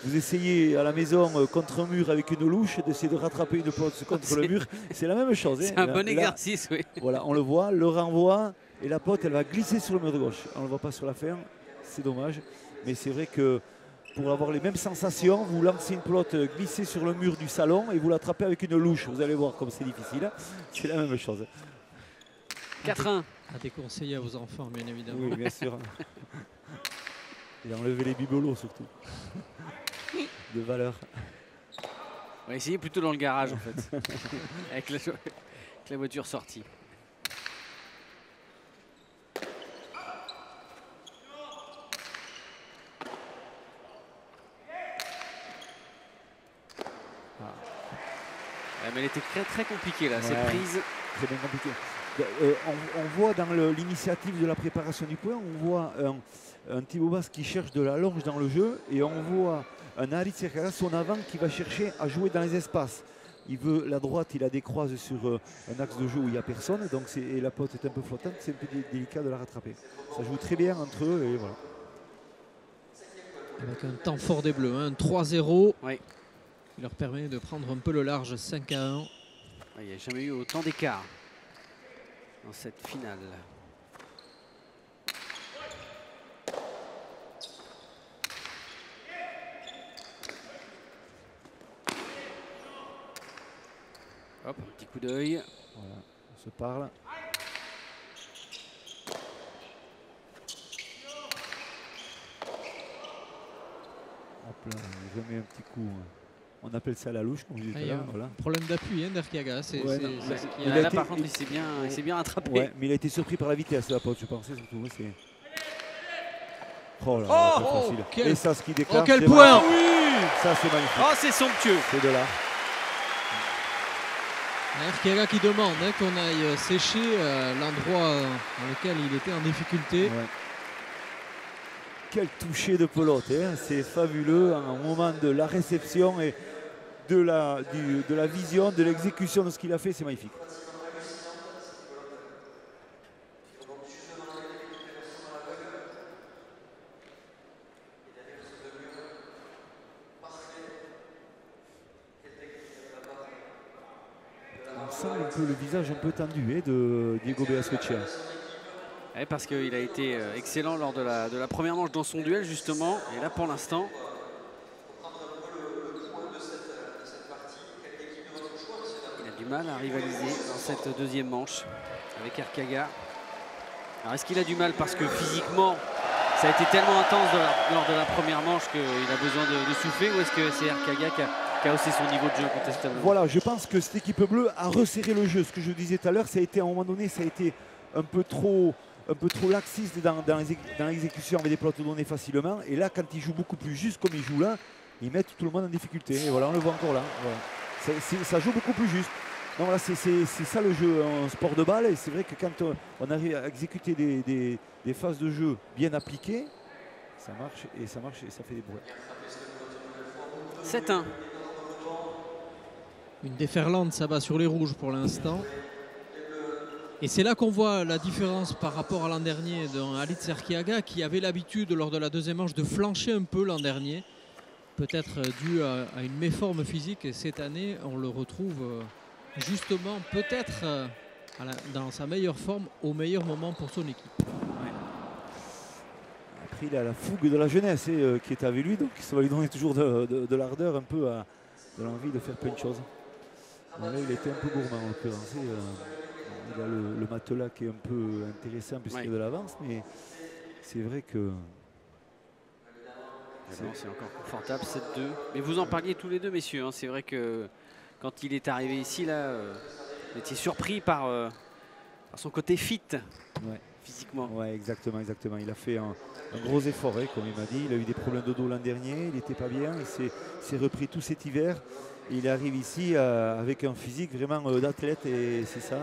vous essayez à la maison contre un mur avec une louche d'essayer de rattraper une pelote contre le mur, c'est la même chose. C'est un bon exercice, oui. Voilà, on le voit, le renvoi et la pelote elle va glisser sur le mur de gauche. On ne le voit pas sur la ferme, c'est dommage, mais c'est vrai que pour avoir les mêmes sensations, vous lancez une pelote glissée sur le mur du salon et vous l'attrapez avec une louche. Vous allez voir comme c'est difficile. C'est la même chose. 4-1. À déconseiller à vos enfants, bien évidemment. Oui, bien sûr. Et enlever les bibelots surtout. De valeur. On va essayer plutôt dans le garage en fait. avec la voiture sortie. Mais elle était très compliquée là, cette prise. très bien compliqué. On voit dans l'initiative de la préparation du point, on voit un Thibaut Basse qui cherche de la longe dans le jeu et on voit un Halit Serkara, son avant, qui va chercher à jouer dans les espaces. Il veut la droite, il a des croises sur un axe de jeu où il n'y a personne, donc et la pote est un peu flottante, c'est un peu délicat de la rattraper. Ça joue très bien entre eux et voilà. Avec un temps fort des Bleus, hein, 3-0. Oui. Il leur permet de prendre un peu le large, 5-1. Il n'y a jamais eu autant d'écart dans cette finale. Hop, un petit coup d'œil. Voilà, on se parle. Hop là, il remet un petit coup. On appelle ça la louche, comme je disais tout à l'heure. Voilà. Problème d'appui hein, d'Arkiaga. C'est Ouais, ce qui Là, a... par contre, il s'est bien attrapé. Ouais, mais il a été surpris par la vitesse de la pote, je pensais surtout. Oh là là, Oh, pas facile. quel... Et ça, ce qui déclare. Oh, quel point! Oui. Ça, c'est magnifique. Oh, c'est somptueux. C'est de l'art. Arkiaga qui demande hein, qu'on aille sécher l'endroit dans lequel il était en difficulté. Ouais. Quel toucher de pelote, hein. C'est fabuleux au moment de la réception et de la vision, de l'exécution de ce qu'il a fait, c'est magnifique. On sent un peu le visage un peu tendu hein, de Diego Beascoechea. Ouais, parce qu'il a été excellent lors de la première manche dans son duel justement. Et là pour l'instant, il a du mal à rivaliser dans cette deuxième manche avec Arkiaga. Alors est-ce qu'il a du mal parce que physiquement ça a été tellement intense lors de la première manche qu'il a besoin de souffler, ou est-ce que c'est Arkiaga qui a haussé son niveau de jeu incontestablement? Voilà, je pense que cette équipe bleue a resserré le jeu. Ce que je disais tout à l'heure, ça a été à un moment donné, ça a été un peu trop laxiste dans l'exécution avec des pelotes données facilement. Et là, quand ils jouent beaucoup plus juste comme ils jouent là, ils mettent tout le monde en difficulté. Et voilà, on le voit encore là. Voilà. Ça joue beaucoup plus juste. Donc voilà, c'est ça le jeu en sport de balle. Et c'est vrai que quand on arrive à exécuter des phases de jeu bien appliquées, ça marche et ça fait des bruits. 7-1. Une déferlante s'abat sur les rouges pour l'instant. Et c'est là qu'on voit la différence par rapport à l'an dernier d'un Halit Serkiaga qui avait l'habitude lors de la deuxième manche de flancher un peu l'an dernier. Peut-être dû à une méforme physique. Et cette année, on le retrouve justement peut-être dans sa meilleure forme au meilleur moment pour son équipe. Ouais. Après, il a la fougue de la jeunesse qui est avec lui, donc ça va lui donner toujours de l'ardeur, un peu de l'envie de faire plein de choses. Là, il était un peu gourmand en l'occurrence. Il a le matelas qui est un peu intéressant puisqu'il y a de l'avance, mais c'est vrai que... C'est encore confortable, 7-2. Mais vous en parliez tous les deux, messieurs. Hein. C'est vrai que quand il est arrivé ici, là, vous étiez surpris par son côté fit, physiquement. Ouais, exactement. Il a fait un gros effort, hein, comme il m'a dit. Il a eu des problèmes de dos l'an dernier, il n'était pas bien. Il s'est repris tout cet hiver. Et il arrive ici avec un physique vraiment d'athlète et c'est ça,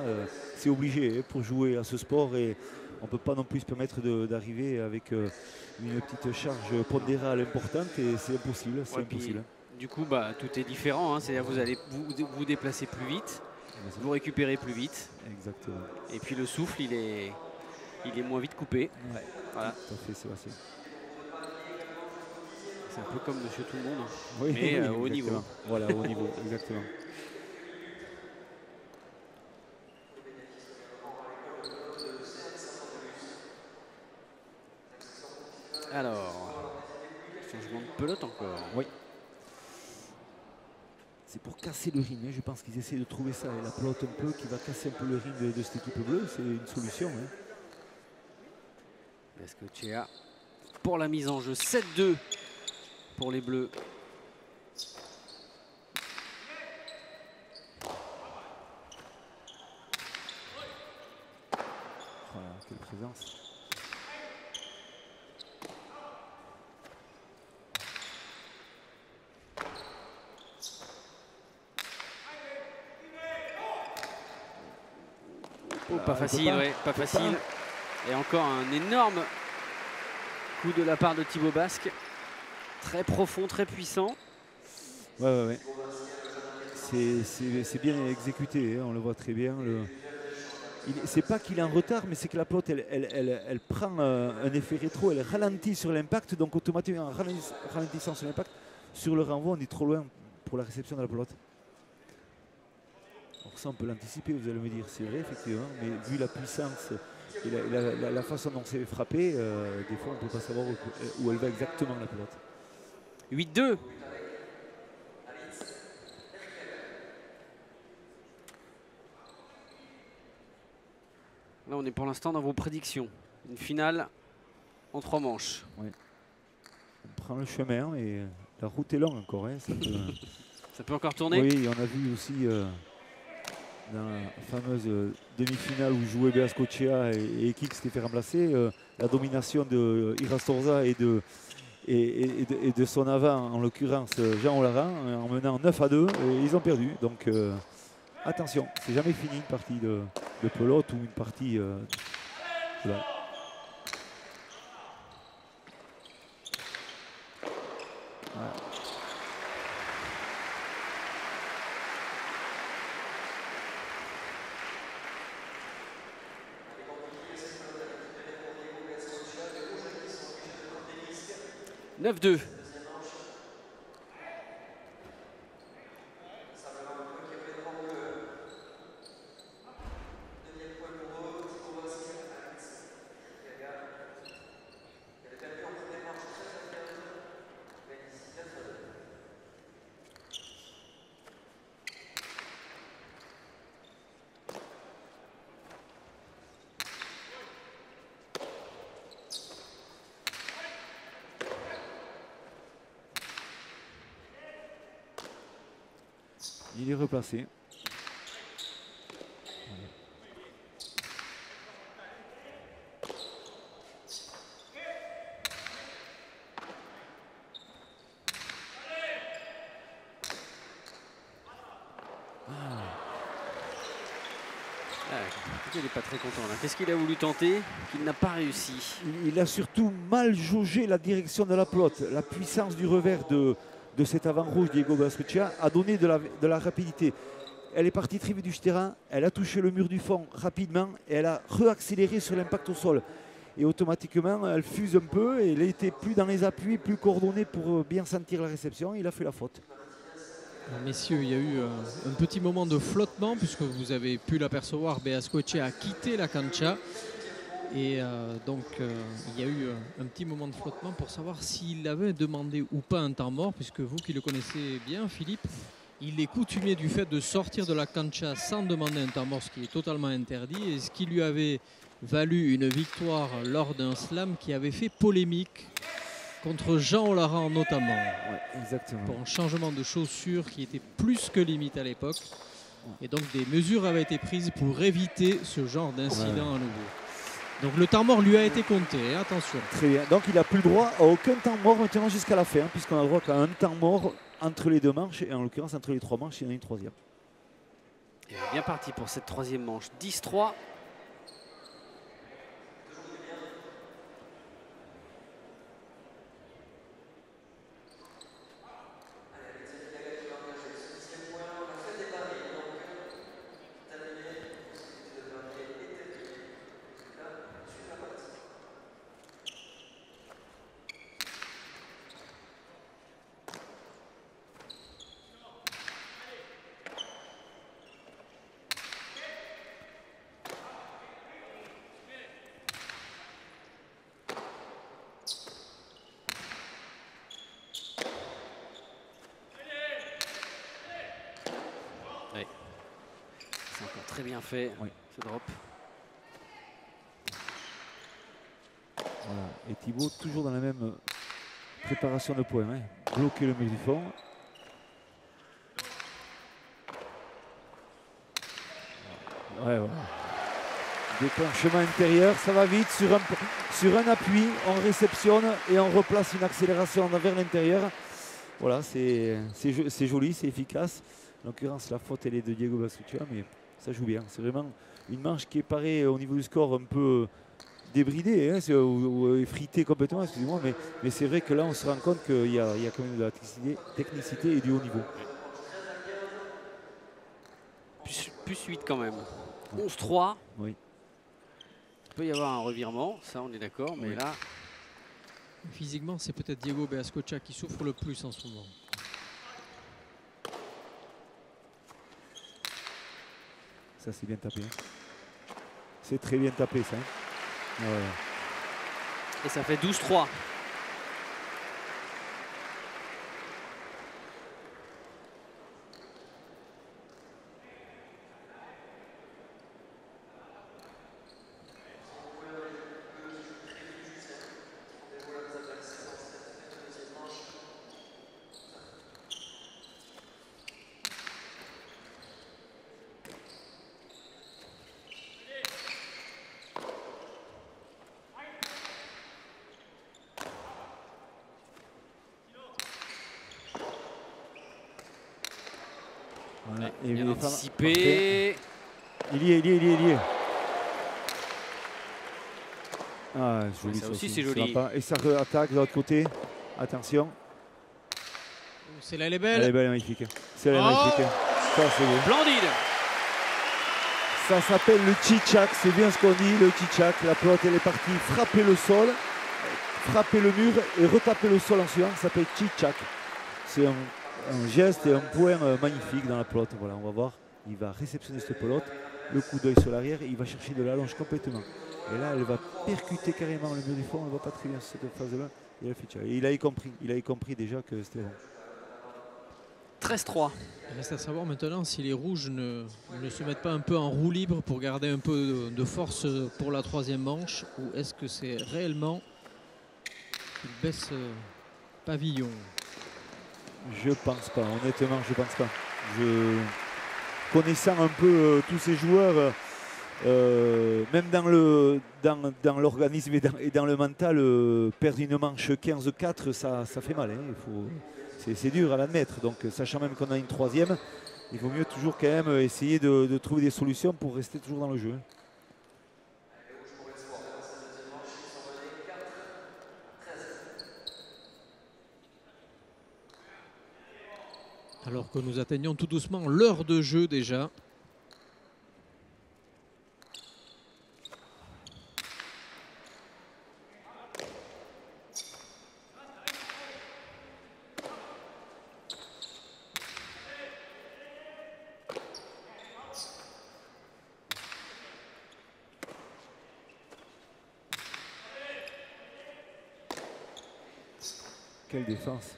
c'est obligé hein, pour jouer à ce sport. Et on ne peut pas non plus se permettre d'arriver avec une petite charge pondérale importante et c'est impossible. C'est impossible. Du coup, tout est différent. Hein. C'est-à-dire que vous allez vous déplacer plus vite, vous récupérez plus vite. Exactement. Et puis le souffle, il est moins vite coupé. Ouais, voilà. Tout à fait, c'est vrai. C'est un peu comme Monsieur Tout le Monde, hein. Oui, mais oui, au niveau. Voilà, au niveau, exactement. Alors, changement de pelote encore. Oui. C'est pour casser le rythme, hein. Je pense qu'ils essaient de trouver ça, et la pelote un peu qui va casser un peu le rythme de cette équipe bleue, c'est une solution. Hein. Beascoechea pour la mise en jeu, 7-2 pour les Bleus. Voilà, quelle présence. Oh, pas facile, ouais, pas facile. Et encore un énorme coup de la part de Thibaut Basque. Très profond, très puissant. Ouais. C'est bien exécuté, hein, on le voit très bien. C'est pas qu'il est en retard, mais c'est que la pelote, elle prend un effet rétro, elle ralentit sur l'impact, donc automatiquement en ralentissant sur l'impact, sur le renvoi, on est trop loin pour la réception de la pelote. Alors ça, on peut l'anticiper, vous allez me dire, c'est vrai, effectivement, mais vu la puissance et la façon dont c'est frappé, des fois, on ne peut pas savoir où elle va exactement, la pelote. 8-2. Là, on est pour l'instant dans vos prédictions. Une finale en 3 manches. Ouais. On prend le chemin et la route est longue encore. Hein, ça peut encore tourner. Oui, on a vu aussi dans la fameuse demi-finale où jouait Beascochea et Ekik s'était fait remplacer, la domination de Irastorza et de son avant, en l'occurrence Jean Olaran, en menant 9-2, et ils ont perdu. Donc attention, c'est jamais fini une partie de pelote ou une partie voilà. Voilà. « 9-2. Il est replacé. Il n'est pas très content là. Qu'est-ce qu'il a voulu tenter qu'il n'a pas réussi? Il a surtout mal jaugé la direction de la pelote. La puissance du revers de cet avant rouge Diego Beascochea a donné de la rapidité. Elle est partie très vite du terrain, elle a touché le mur du fond rapidement et elle a réaccéléré sur l'impact au sol. Et automatiquement, elle fuse un peu et elle était plus dans les appuis, plus coordonnée pour bien sentir la réception. Il a fait la faute. Messieurs, il y a eu un petit moment de flottement puisque vous avez pu l'apercevoir, Beascochea a quitté la cancha. Et donc il y a eu un petit moment de flottement pour savoir s'il avait demandé ou pas un temps mort, puisque vous qui le connaissez bien, Philippe, il est coutumier du fait de sortir de la cancha sans demander un temps mort, ce qui est totalement interdit, et ce qui lui avait valu une victoire lors d'un slam qui avait fait polémique contre Jean Olaran notamment. Ouais, exactement. Pour un changement de chaussures qui était plus que limite à l'époque. Et donc des mesures avaient été prises pour éviter ce genre d'incident à nouveau. Donc le temps mort lui a été compté, attention. Très bien, donc il n'a plus le droit à aucun temps mort maintenant jusqu'à la fin, hein, puisqu'on a le droit qu'à un temps mort entre les deux manches, et en l'occurrence entre les 3 manches, il y en a une troisième. Il est bien parti pour cette 3e manche. 10-3. C'est encore très bien fait, ce drop. Voilà. Et Thibaut, toujours dans la même préparation de points, hein. Bloquer le mur du fond. Ouais, voilà. Déclenchement intérieur, ça va vite. Sur un appui, on réceptionne et on replace une accélération vers l'intérieur. Voilà, c'est joli, c'est efficace. En l'occurrence, la faute, elle est de Diego Beascochea, mais Ça joue bien. C'est vraiment une manche qui est pareil au niveau du score un peu débridée, hein, ou effritée complètement, excusez-moi, mais c'est vrai que là on se rend compte qu'il y a quand même de la technicité et du haut niveau. Plus 8 quand même. 11-3. Oui. Il peut y avoir un revirement, ça on est d'accord, mais Oui. là... Physiquement, c'est peut-être Diego Beascocha qui souffre le plus en ce moment. Ça c'est bien tapé. Hein. C'est très bien tapé ça. Hein. Voilà. Et ça fait 12-3. Voilà. Et bien les anticipé. Il y est. Ah, joli, ça aussi c'est joli. Et ça attaque de l'autre côté. Attention. C'est là, elle est Elle belle. est belle, magnifique. C'est magnifique. Ça, c'est beau. Splendide. Ça s'appelle le chichak, c'est bien ce qu'on dit, le chichak. La pelote, elle est partie frapper le sol, frapper le mur et retaper le sol en suivant. Ça s'appelle chichak. C'est un geste et un point magnifique dans la pelote. Voilà, on va voir. Il va réceptionner cette pelote, le coup d'œil sur l'arrière et il va chercher de l'allonge complètement. Et là, elle va percuter carrément le mur du fond. On ne voit pas très bien cette phase-là. Et il a compris déjà que c'était bon. 13-3. Il reste à savoir maintenant si les rouges ne se mettent pas un peu en roue libre pour garder un peu de force pour la troisième manche, ou est-ce que c'est réellement une baisse pavillon? Je pense pas, honnêtement, je pense pas. Connaissant un peu tous ces joueurs, même dans l'organisme et dans le mental, perdre une manche 15-4, ça fait mal. Hein. C'est dur à l'admettre. Donc, sachant même qu'on a une troisième, il vaut mieux toujours quand même essayer de trouver des solutions pour rester toujours dans le jeu. Alors que nous atteignons tout doucement l'heure de jeu déjà. Quelle défense!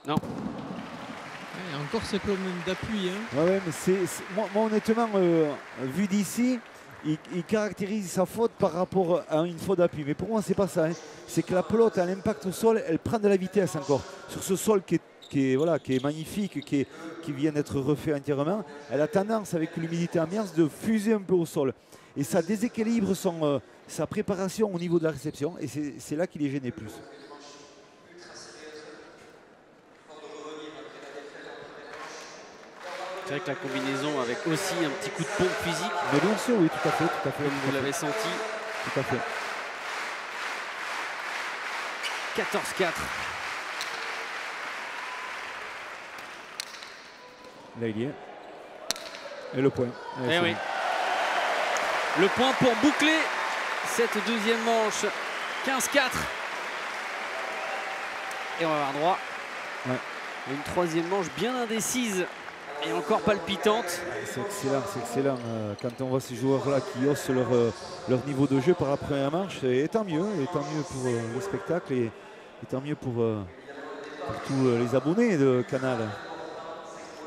Non. Et encore ces problèmes d'appui. Hein. Ouais, mais moi, honnêtement, vu d'ici, il caractérise sa faute par rapport à une faute d'appui. Mais pour moi, c'est pas ça. Hein. C'est que la pelote, à l'impact au sol, elle prend de la vitesse encore. Sur ce sol qui est magnifique, qui vient d'être refait entièrement, elle a tendance, avec l'humidité ambiance, de fuser un peu au sol. Et ça déséquilibre sa préparation au niveau de la réception. Et c'est là qu'il est gêné plus. C'est vrai que la combinaison avec aussi un petit coup de pompe physique. Mais bien sûr, oui, tout à fait. Comme vous l'avez senti. Tout à fait. 14-4. Là, il y est. Et le point. Eh oui. Le point pour boucler cette deuxième manche. 15-4. Et on va avoir droit à une troisième manche bien indécise et encore palpitante. C'est excellent. Quand on voit ces joueurs-là qui haussent leur niveau de jeu par la première manche, et tant mieux pour le spectacle et tant mieux pour tous les abonnés de Canal.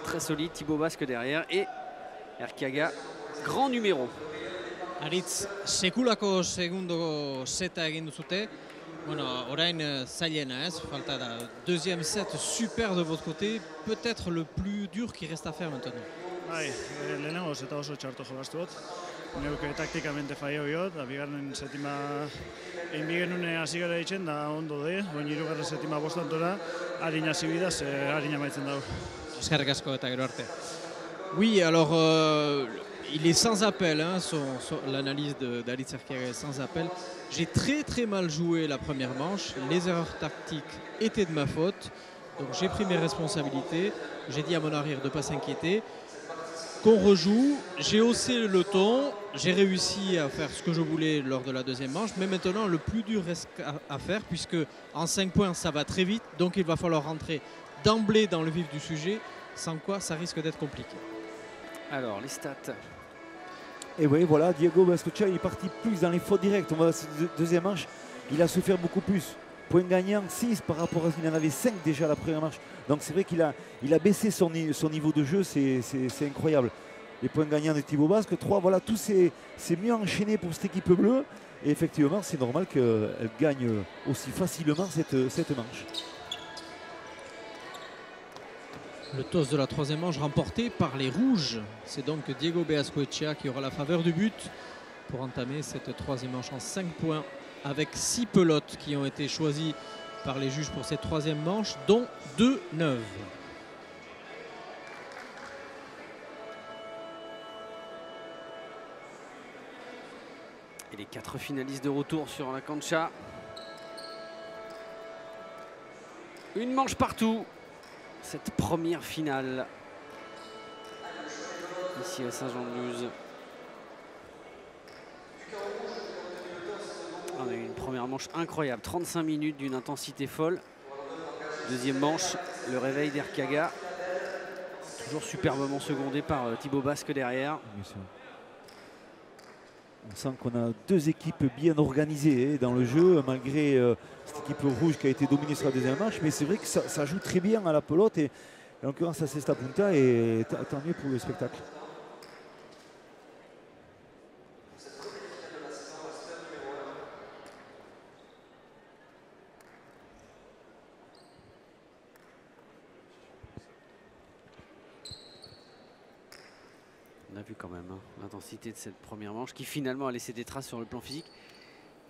Très solide, Thibaut Basque derrière et Erkiaga, grand numéro. Aritz, sekulako segundo seta egin duzute. Bueno, orain zailena, falta da. Deuxième set super de votre côté, peut-être le plus dur qui reste à faire maintenant. Bai, lehenengoz eta oso txarto jolastu dut. Neuke taktikamente fallo biot, da bigarren setima egin bigenune hasi gara ditzen, da ondo de, oin hirugarren setima bostantora, harina hasi bidaz, harina maitzen dago. Eskerrik asko eta gero arte. Oui, alors il est sans appel, hein, l'analyse d'Alitz Arkiaga est sans appel. J'ai très mal joué la première manche, les erreurs tactiques étaient de ma faute, donc j'ai pris mes responsabilités, j'ai dit à mon arrière de ne pas s'inquiéter, qu'on rejoue, j'ai haussé le ton, j'ai réussi à faire ce que je voulais lors de la deuxième manche, mais maintenant le plus dur reste à faire, puisque en 5 points ça va très vite, donc il va falloir rentrer d'emblée dans le vif du sujet, sans quoi ça risque d'être compliqué. Alors, les stats. Et oui, voilà, Diego Bengoechea est parti plus dans les fautes directes. On va deuxième manche, il a souffert beaucoup plus. Point gagnant 6 par rapport à ce qu'il en avait 5 déjà à la première manche. Donc c'est vrai qu'il a baissé son niveau de jeu, c'est incroyable. Les points gagnants de Thibaut Basque, 3, voilà, tout s'est mieux enchaîné pour cette équipe bleue. Et effectivement, c'est normal qu'elle gagne aussi facilement cette manche. Le toss de la troisième manche remporté par les rouges. C'est donc Diego Bengoechea qui aura la faveur du but pour entamer cette troisième manche en 5 points avec 6 pelotes qui ont été choisies par les juges pour cette troisième manche, dont 2 neuves. Et les 4 finalistes de retour sur la cancha. Une manche partout. Cette première finale ici à Saint-Jean-de-Luz. On a eu une première manche incroyable, 35 minutes d'une intensité folle. Deuxième manche, le réveil d'Arkiaga, toujours superbement secondé par Thibaut Basque derrière. On sent qu'on a 2 équipes bien organisées dans le jeu, malgré cette équipe rouge qui a été dominée sur la deuxième manche. Mais c'est vrai que ça joue très bien à la pelote, et en l'occurrence à Cesta Punta, et tant mieux pour le spectacle. On a vu quand même hein, l'intensité de cette première manche qui finalement a laissé des traces sur le plan physique,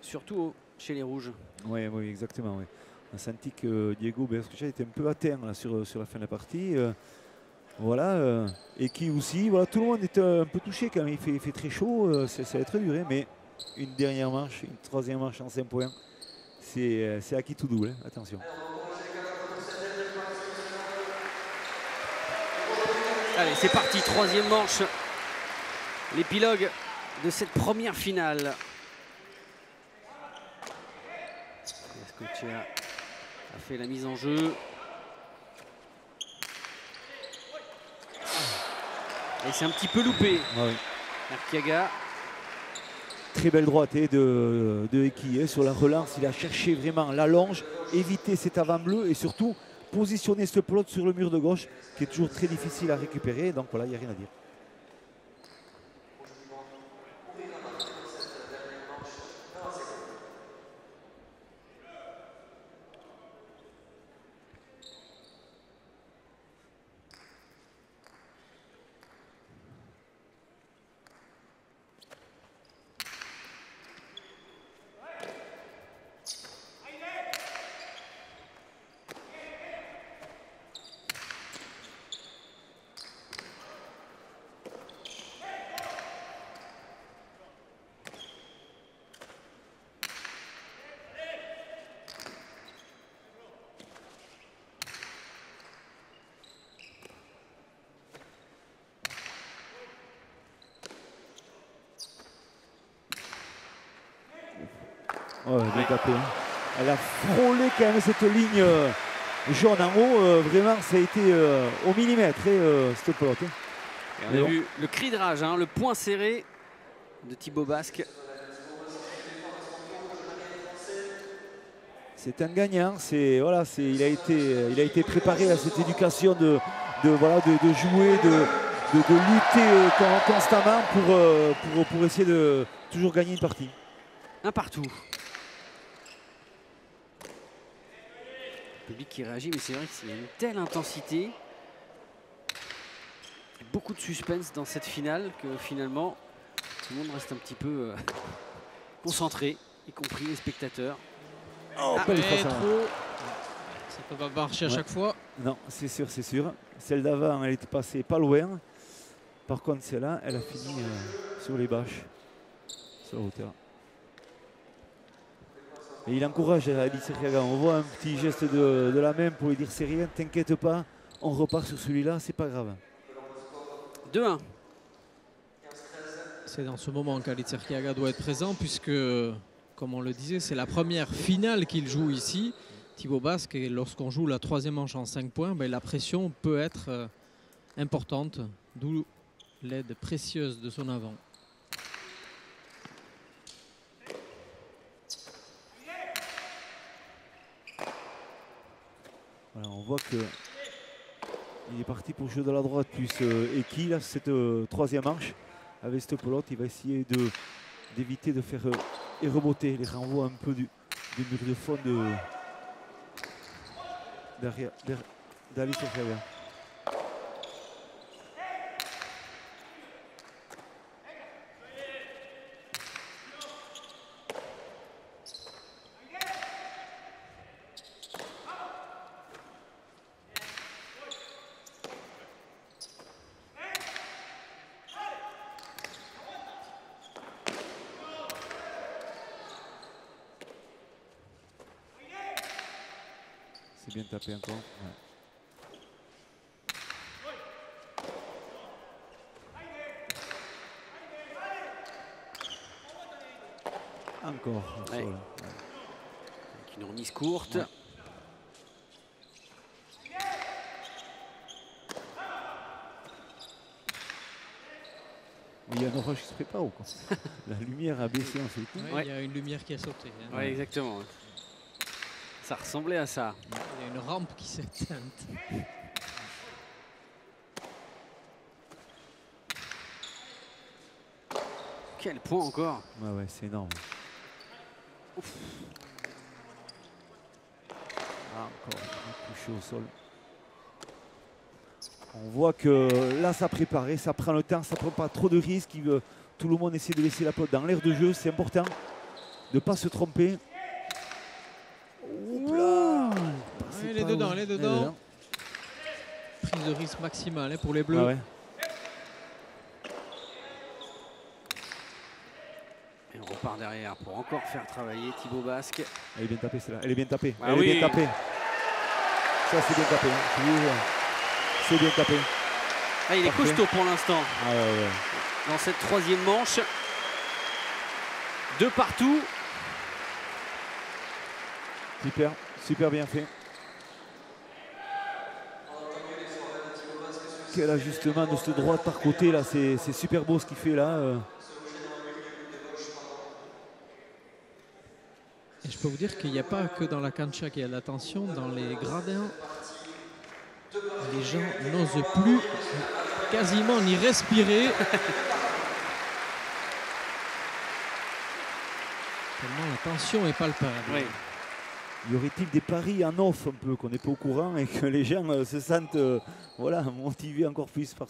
surtout chez les rouges. Oui, exactement. Oui. On a senti que Diego Bengoechea était un peu atteint là, sur la fin de la partie. Voilà, et qui aussi, voilà, tout le monde est un peu touché quand même. Il fait très chaud, ça va être dur, mais une dernière manche, une troisième manche en 5 points, c'est acquis tout double, hein. Attention. Allez, c'est parti, troisième manche. L'épilogue de cette première finale. Bengoechea a fait la mise en jeu. Et c'est un petit peu loupé. Ah oui. Arkiaga. Très belle droite de Eki sur la relance. Il a cherché vraiment la longe, éviter cet avant bleu et surtout positionner ce pelote sur le mur de gauche qui est toujours très difficile à récupérer. Donc voilà, il n'y a rien à dire. Oh, décapé, hein. Elle a frôlé quand même cette ligne jaune en haut. Vraiment, ça a été au millimètre, cette pelote. On a vu le cri de rage, hein, le poing serré de Thibaut Basque. C'est un gagnant. Voilà, il a été préparé à cette éducation de jouer, de lutter constamment pour essayer de toujours gagner une partie. Un partout. Le public qui réagit, mais c'est vrai qu'il y a une telle intensité. beaucoup de suspense dans cette finale que finalement tout le monde reste un petit peu concentré, y compris les spectateurs. Oh, belle face avant. Ça peut pas marcher à chaque fois. Non, c'est sûr, c'est sûr. Celle d'avant, elle était passée pas loin. Par contre, celle-là, elle a fini sur les bâches, sur la hauteur. Et il encourage Alice Riaga. On voit un petit geste de la main pour lui dire c'est rien, t'inquiète pas, on repart sur celui-là, c'est pas grave. 2-1. C'est dans ce moment qu'Alice Riaga doit être présent puisque, comme on le disait, c'est la première finale qu'il joue ici. Thibaut Basque, et lorsqu'on joue la troisième manche en 5 points, ben, la pression peut être importante, d'où l'aide précieuse de son avant. Voilà, on voit que il est parti pour jouer de la droite plus Eki, là, cette troisième manche. Avec cette pelote, il va essayer d'éviter de faire et remonter les renvois un peu du mur de fond d'Alice Riaga. C'est bien tapé encore. Ouais. Encore. Ouais. Ouais. Avec une remise courte. Ouais. Il y a un orage qui se prépare ou quoi? La lumière a baissé en ce coup. Ouais, il y a une lumière qui a sauté. Hein. Ouais, exactement. Ça ressemblait à ça. Il y a une rampe qui s'est éteinte. Quel point encore. Ouais, ouais, c'est énorme. Ouf. Ah, encore couché au sol. On voit que là, ça préparait, ça prend le temps, ça prend pas trop de risques. Tout le monde essaie de laisser la pelote dans l'air de jeu. C'est important de ne pas se tromper. Oups là, Ouais, elle est dedans, elle est dedans. Prise de risque maximale hein, pour les Bleus. Ah ouais. Et on repart derrière pour encore faire travailler Thibaut Basque. Elle est bien tapée celle-là. Elle est bien tapée. Ah Elle oui. est bien tapée. Ça c'est bien tapé. Hein. Je vous jure. C'est bien tapé. Ah, il est Parfait. costaud pour l'instant. Ah ouais, ouais. Dans cette troisième manche. De partout. Super, super bien fait. Quel ajustement de cette droite par côté là, c'est super beau ce qu'il fait là. Et je peux vous dire qu'il n'y a pas que dans la cancha qu'il y a de la tension, dans les gradins, les gens n'osent plus quasiment ni respirer. Tellement la tension est palpable. Oui. Y aurait-il des paris en off un peu qu'on n'est pas au courant et que les gens se sentent voilà, motivés encore plus par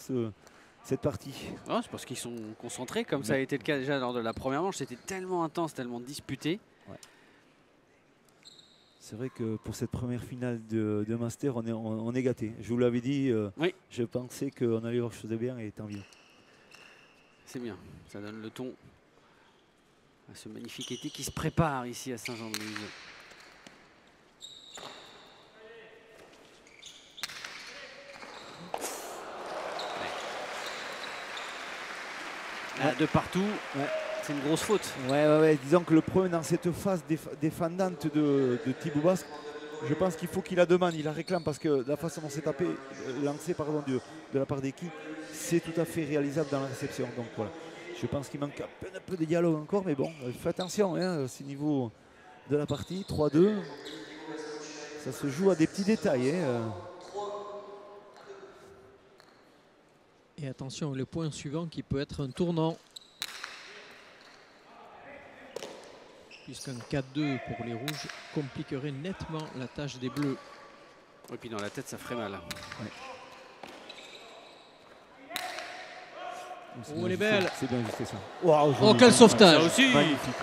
cette partie? Oh, c'est parce qu'ils sont concentrés, comme ça a été le cas déjà lors de la première manche. C'était tellement intense, tellement disputé. Ouais. C'est vrai que pour cette première finale de Master, on est gâté. Je vous l'avais dit, Oui. je pensais qu'on allait voir chose de bien et tant mieux. C'est bien, ça donne le ton à ce magnifique été qui se prépare ici à Saint-Jean-de-Luz. Là, de partout, Ouais. c'est une grosse faute. Ouais. Disons que le premier dans cette phase défendante de Thibaut Basque, je pense qu'il faut qu'il la demande, il la réclame parce que la façon dont c'est tapé, lancé pardon, de la part d'Eki, c'est tout à fait réalisable dans la réception. Donc voilà, je pense qu'il manque un peu de dialogue encore, mais bon, faites attention, hein, c'est niveau de la partie, 3-2, ça se joue à des petits détails. Hein. Et attention, le point suivant qui peut être un tournant. Puisqu'un 4-2 pour les rouges compliquerait nettement la tâche des bleus. Et puis dans la tête, ça ferait mal. Ouais. Oh, elle est belle. C'est bien ajusté ça. Wow, Oh, quel sauvetage. Ça aussi. Magnifique.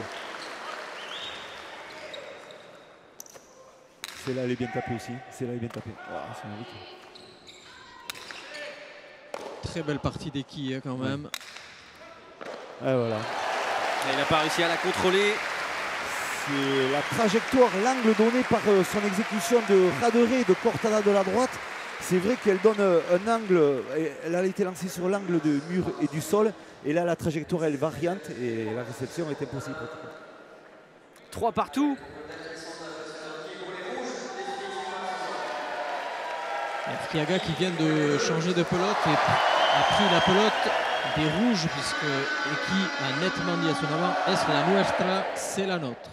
Celle-là, elle est bien tapée aussi. Celle-là, elle est bien tapée. Wow, c'est magnifique. Très belle partie d'Eki quand même. Et voilà. Et il n'a pas réussi à la contrôler. C'est la trajectoire, l'angle donné par son exécution de Radere de Cortada de la droite. C'est vrai qu'elle donne un angle. Elle a été lancée sur l'angle du mur et du sol. Et là, la trajectoire, elle variante et la réception est impossible. 3 partout. Artiaga qui vient de changer de pelote et a pris la pelote des rouges puisque Eki a nettement dit à son avant « Es la nuestra, c'est la nôtre ».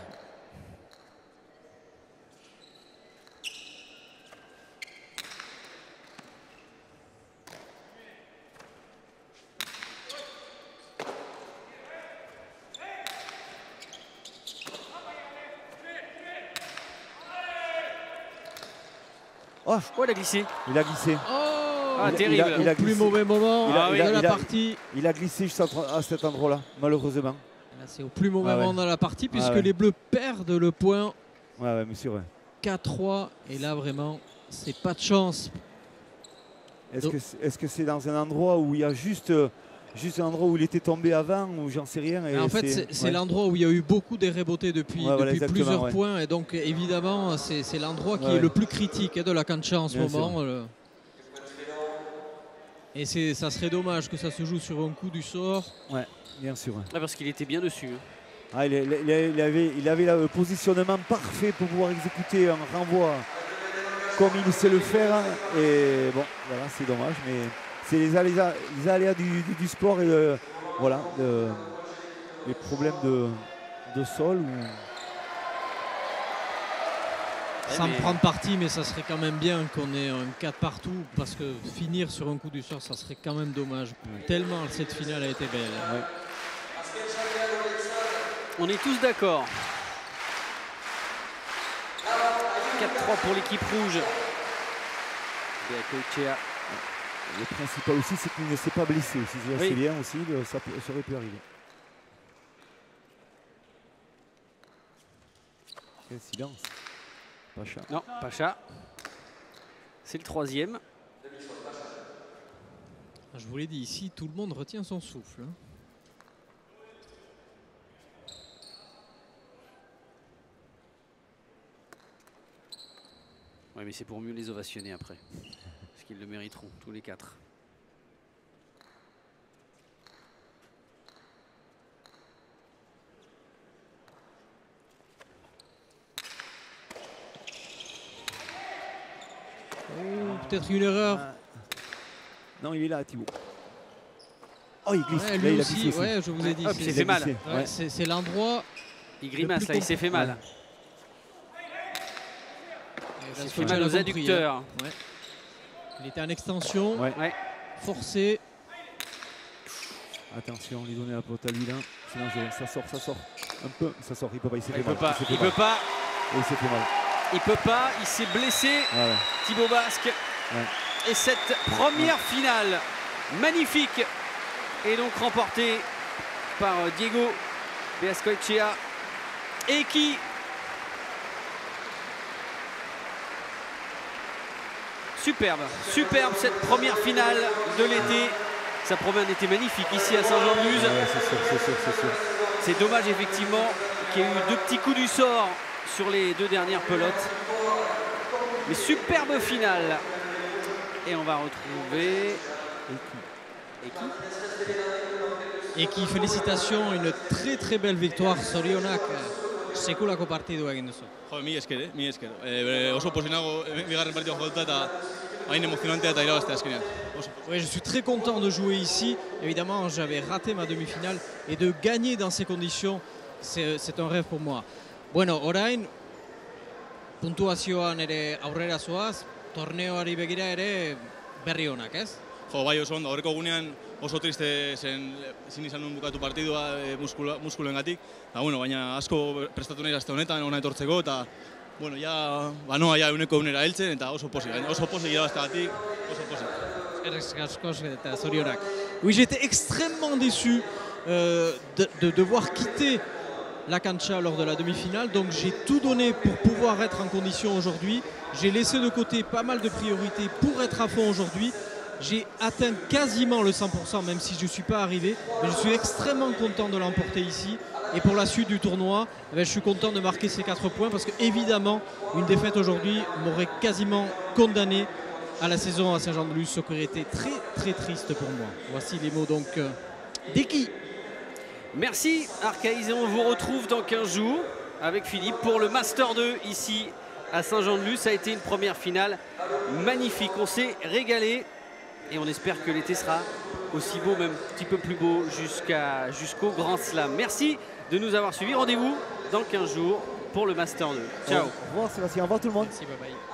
Oh, Oh, il a glissé. il a glissé. Ah, Il a- terrible. il a Au plus glissé. mauvais moment Il a- de la il a- partie. Il a glissé juste à cet endroit-là, malheureusement. Là, c'est au plus mauvais Ah ouais. moment de la partie puisque ouais. les Bleus perdent le point Ouais, monsieur, ouais. 4-3 et là vraiment c'est pas de chance. Est-ce que c'est dans un endroit où il y a juste un endroit où il était tombé avant ou j'en sais rien et En fait c'est ouais. l'endroit où il y a eu beaucoup de rebotés depuis, Ouais, voilà, depuis exactement, plusieurs ouais. points et donc évidemment c'est l'endroit qui Ouais. est le plus critique de la cancha en ce Bien moment. Et ça serait dommage que ça se joue sur un coup du sort. Ouais, bien sûr. Ouais. Ah, parce qu'il était bien dessus. Ah, il avait le positionnement parfait pour pouvoir exécuter un renvoi comme il sait le faire. Et bon, voilà, c'est dommage, mais c'est les aléas du sport et voilà, les problèmes de sol. Sans prendre parti, mais ça serait quand même bien qu'on ait un 4 partout parce que finir sur un coup du sort, ça serait quand même dommage. Tellement cette finale a été belle. Ouais. On est tous d'accord. 4-3 pour l'équipe rouge. Beacochea. Le principal aussi, c'est qu'il ne s'est pas blessé aussi. Oui. C'est bien aussi, ça aurait pu arriver. Quel silence. Pacha. Non, Pacha. C'est le 3e. Je vous l'ai dit, ici, tout le monde retient son souffle. Oui, mais c'est pour mieux les ovationner après. Parce qu'ils le mériteront, tous les 4. Peut-être une erreur. Non, il est là, Thibaut. Oh, il glisse. Ouais, Là, lui il a aussi, glissé aussi. ouais, je vous ai dit. Hop, il s'est fait mal. Ouais, c'est l'endroit. Il grimace là, il s'est fait mal. Il s'est fait mal aux adducteurs. Ouais. Il était en extension, Ouais. Ouais. forcé. Attention, lui donner la pote à lui là. Sinon, ça sort. Un peu, ça sort. Il peut pas, il s'est fait Il peut mal. pas, s'est fait il mal. peut pas, Et il s'est fait mal. il peut pas, il s'est blessé. Ah ouais. Thibaut Basque. Ouais. Et cette première finale magnifique est donc remportée par Diego Beaskoetxea et qui superbe cette première finale de l'été. Ça promet un été magnifique ici à Saint-Jean-de-Luz. Ouais, c'est sûr. C'est dommage effectivement qu'il y ait eu 2 petits coups du sort sur les 2 dernières pelotes. Mais superbe finale. Et on va retrouver Eki, félicitations, une très belle victoire. Zorionak, sekulako partidua egin duzu. Jo, mi esker. Oso posinago bigarren partida jokatuta eta hain emozionantea eta irabaztea azkenean. Oui, je suis très content de jouer ici. Évidemment, j'avais raté ma demi-finale et de gagner dans ces conditions, c'est un rêve pour moi. Bueno, orain, puntuazioan ere aurrera zoaz, torneoari begira ere berri onak, ez? Jo, bai oso ondo, aurreko gunean oso triste zen ezin izan nuen bukatu partidua muskulengatik. Bueno, baina asko prestatu nahi aste honetan, ona etortzeko eta bueno, ja banoa ja euneko eunera heltzen eta oso pozik irabazteagatik, oso pozik. Eskerrik asko eta zorionak. Oui, j'étais extrêmement déçu de devoir quitter la cancha lors de la demi-finale. Donc j'ai tout donné pour pouvoir être en condition aujourd'hui. J'ai laissé de côté pas mal de priorités pour être à fond aujourd'hui. J'ai atteint quasiment le 100%, même si je ne suis pas arrivé. Mais je suis extrêmement content de l'emporter ici. Et pour la suite du tournoi, je suis content de marquer ces 4 points parce qu'évidemment, une défaite aujourd'hui m'aurait quasiment condamné à la saison à Saint-Jean-de-Luz, ce qui aurait été très très triste pour moi. Voici les mots donc d'Eki. Merci Arcaïs et on vous retrouve dans 15 jours avec Philippe pour le Master 2 ici à Saint-Jean-de-Luz. Ça a été une première finale magnifique, on s'est régalé et on espère que l'été sera aussi beau, même un petit peu plus beau jusqu'au Grand Slam. Merci de nous avoir suivis, rendez-vous dans 15 jours pour le Master 2. Ciao. Au revoir Sébastien, au revoir tout le monde. Merci, bye bye.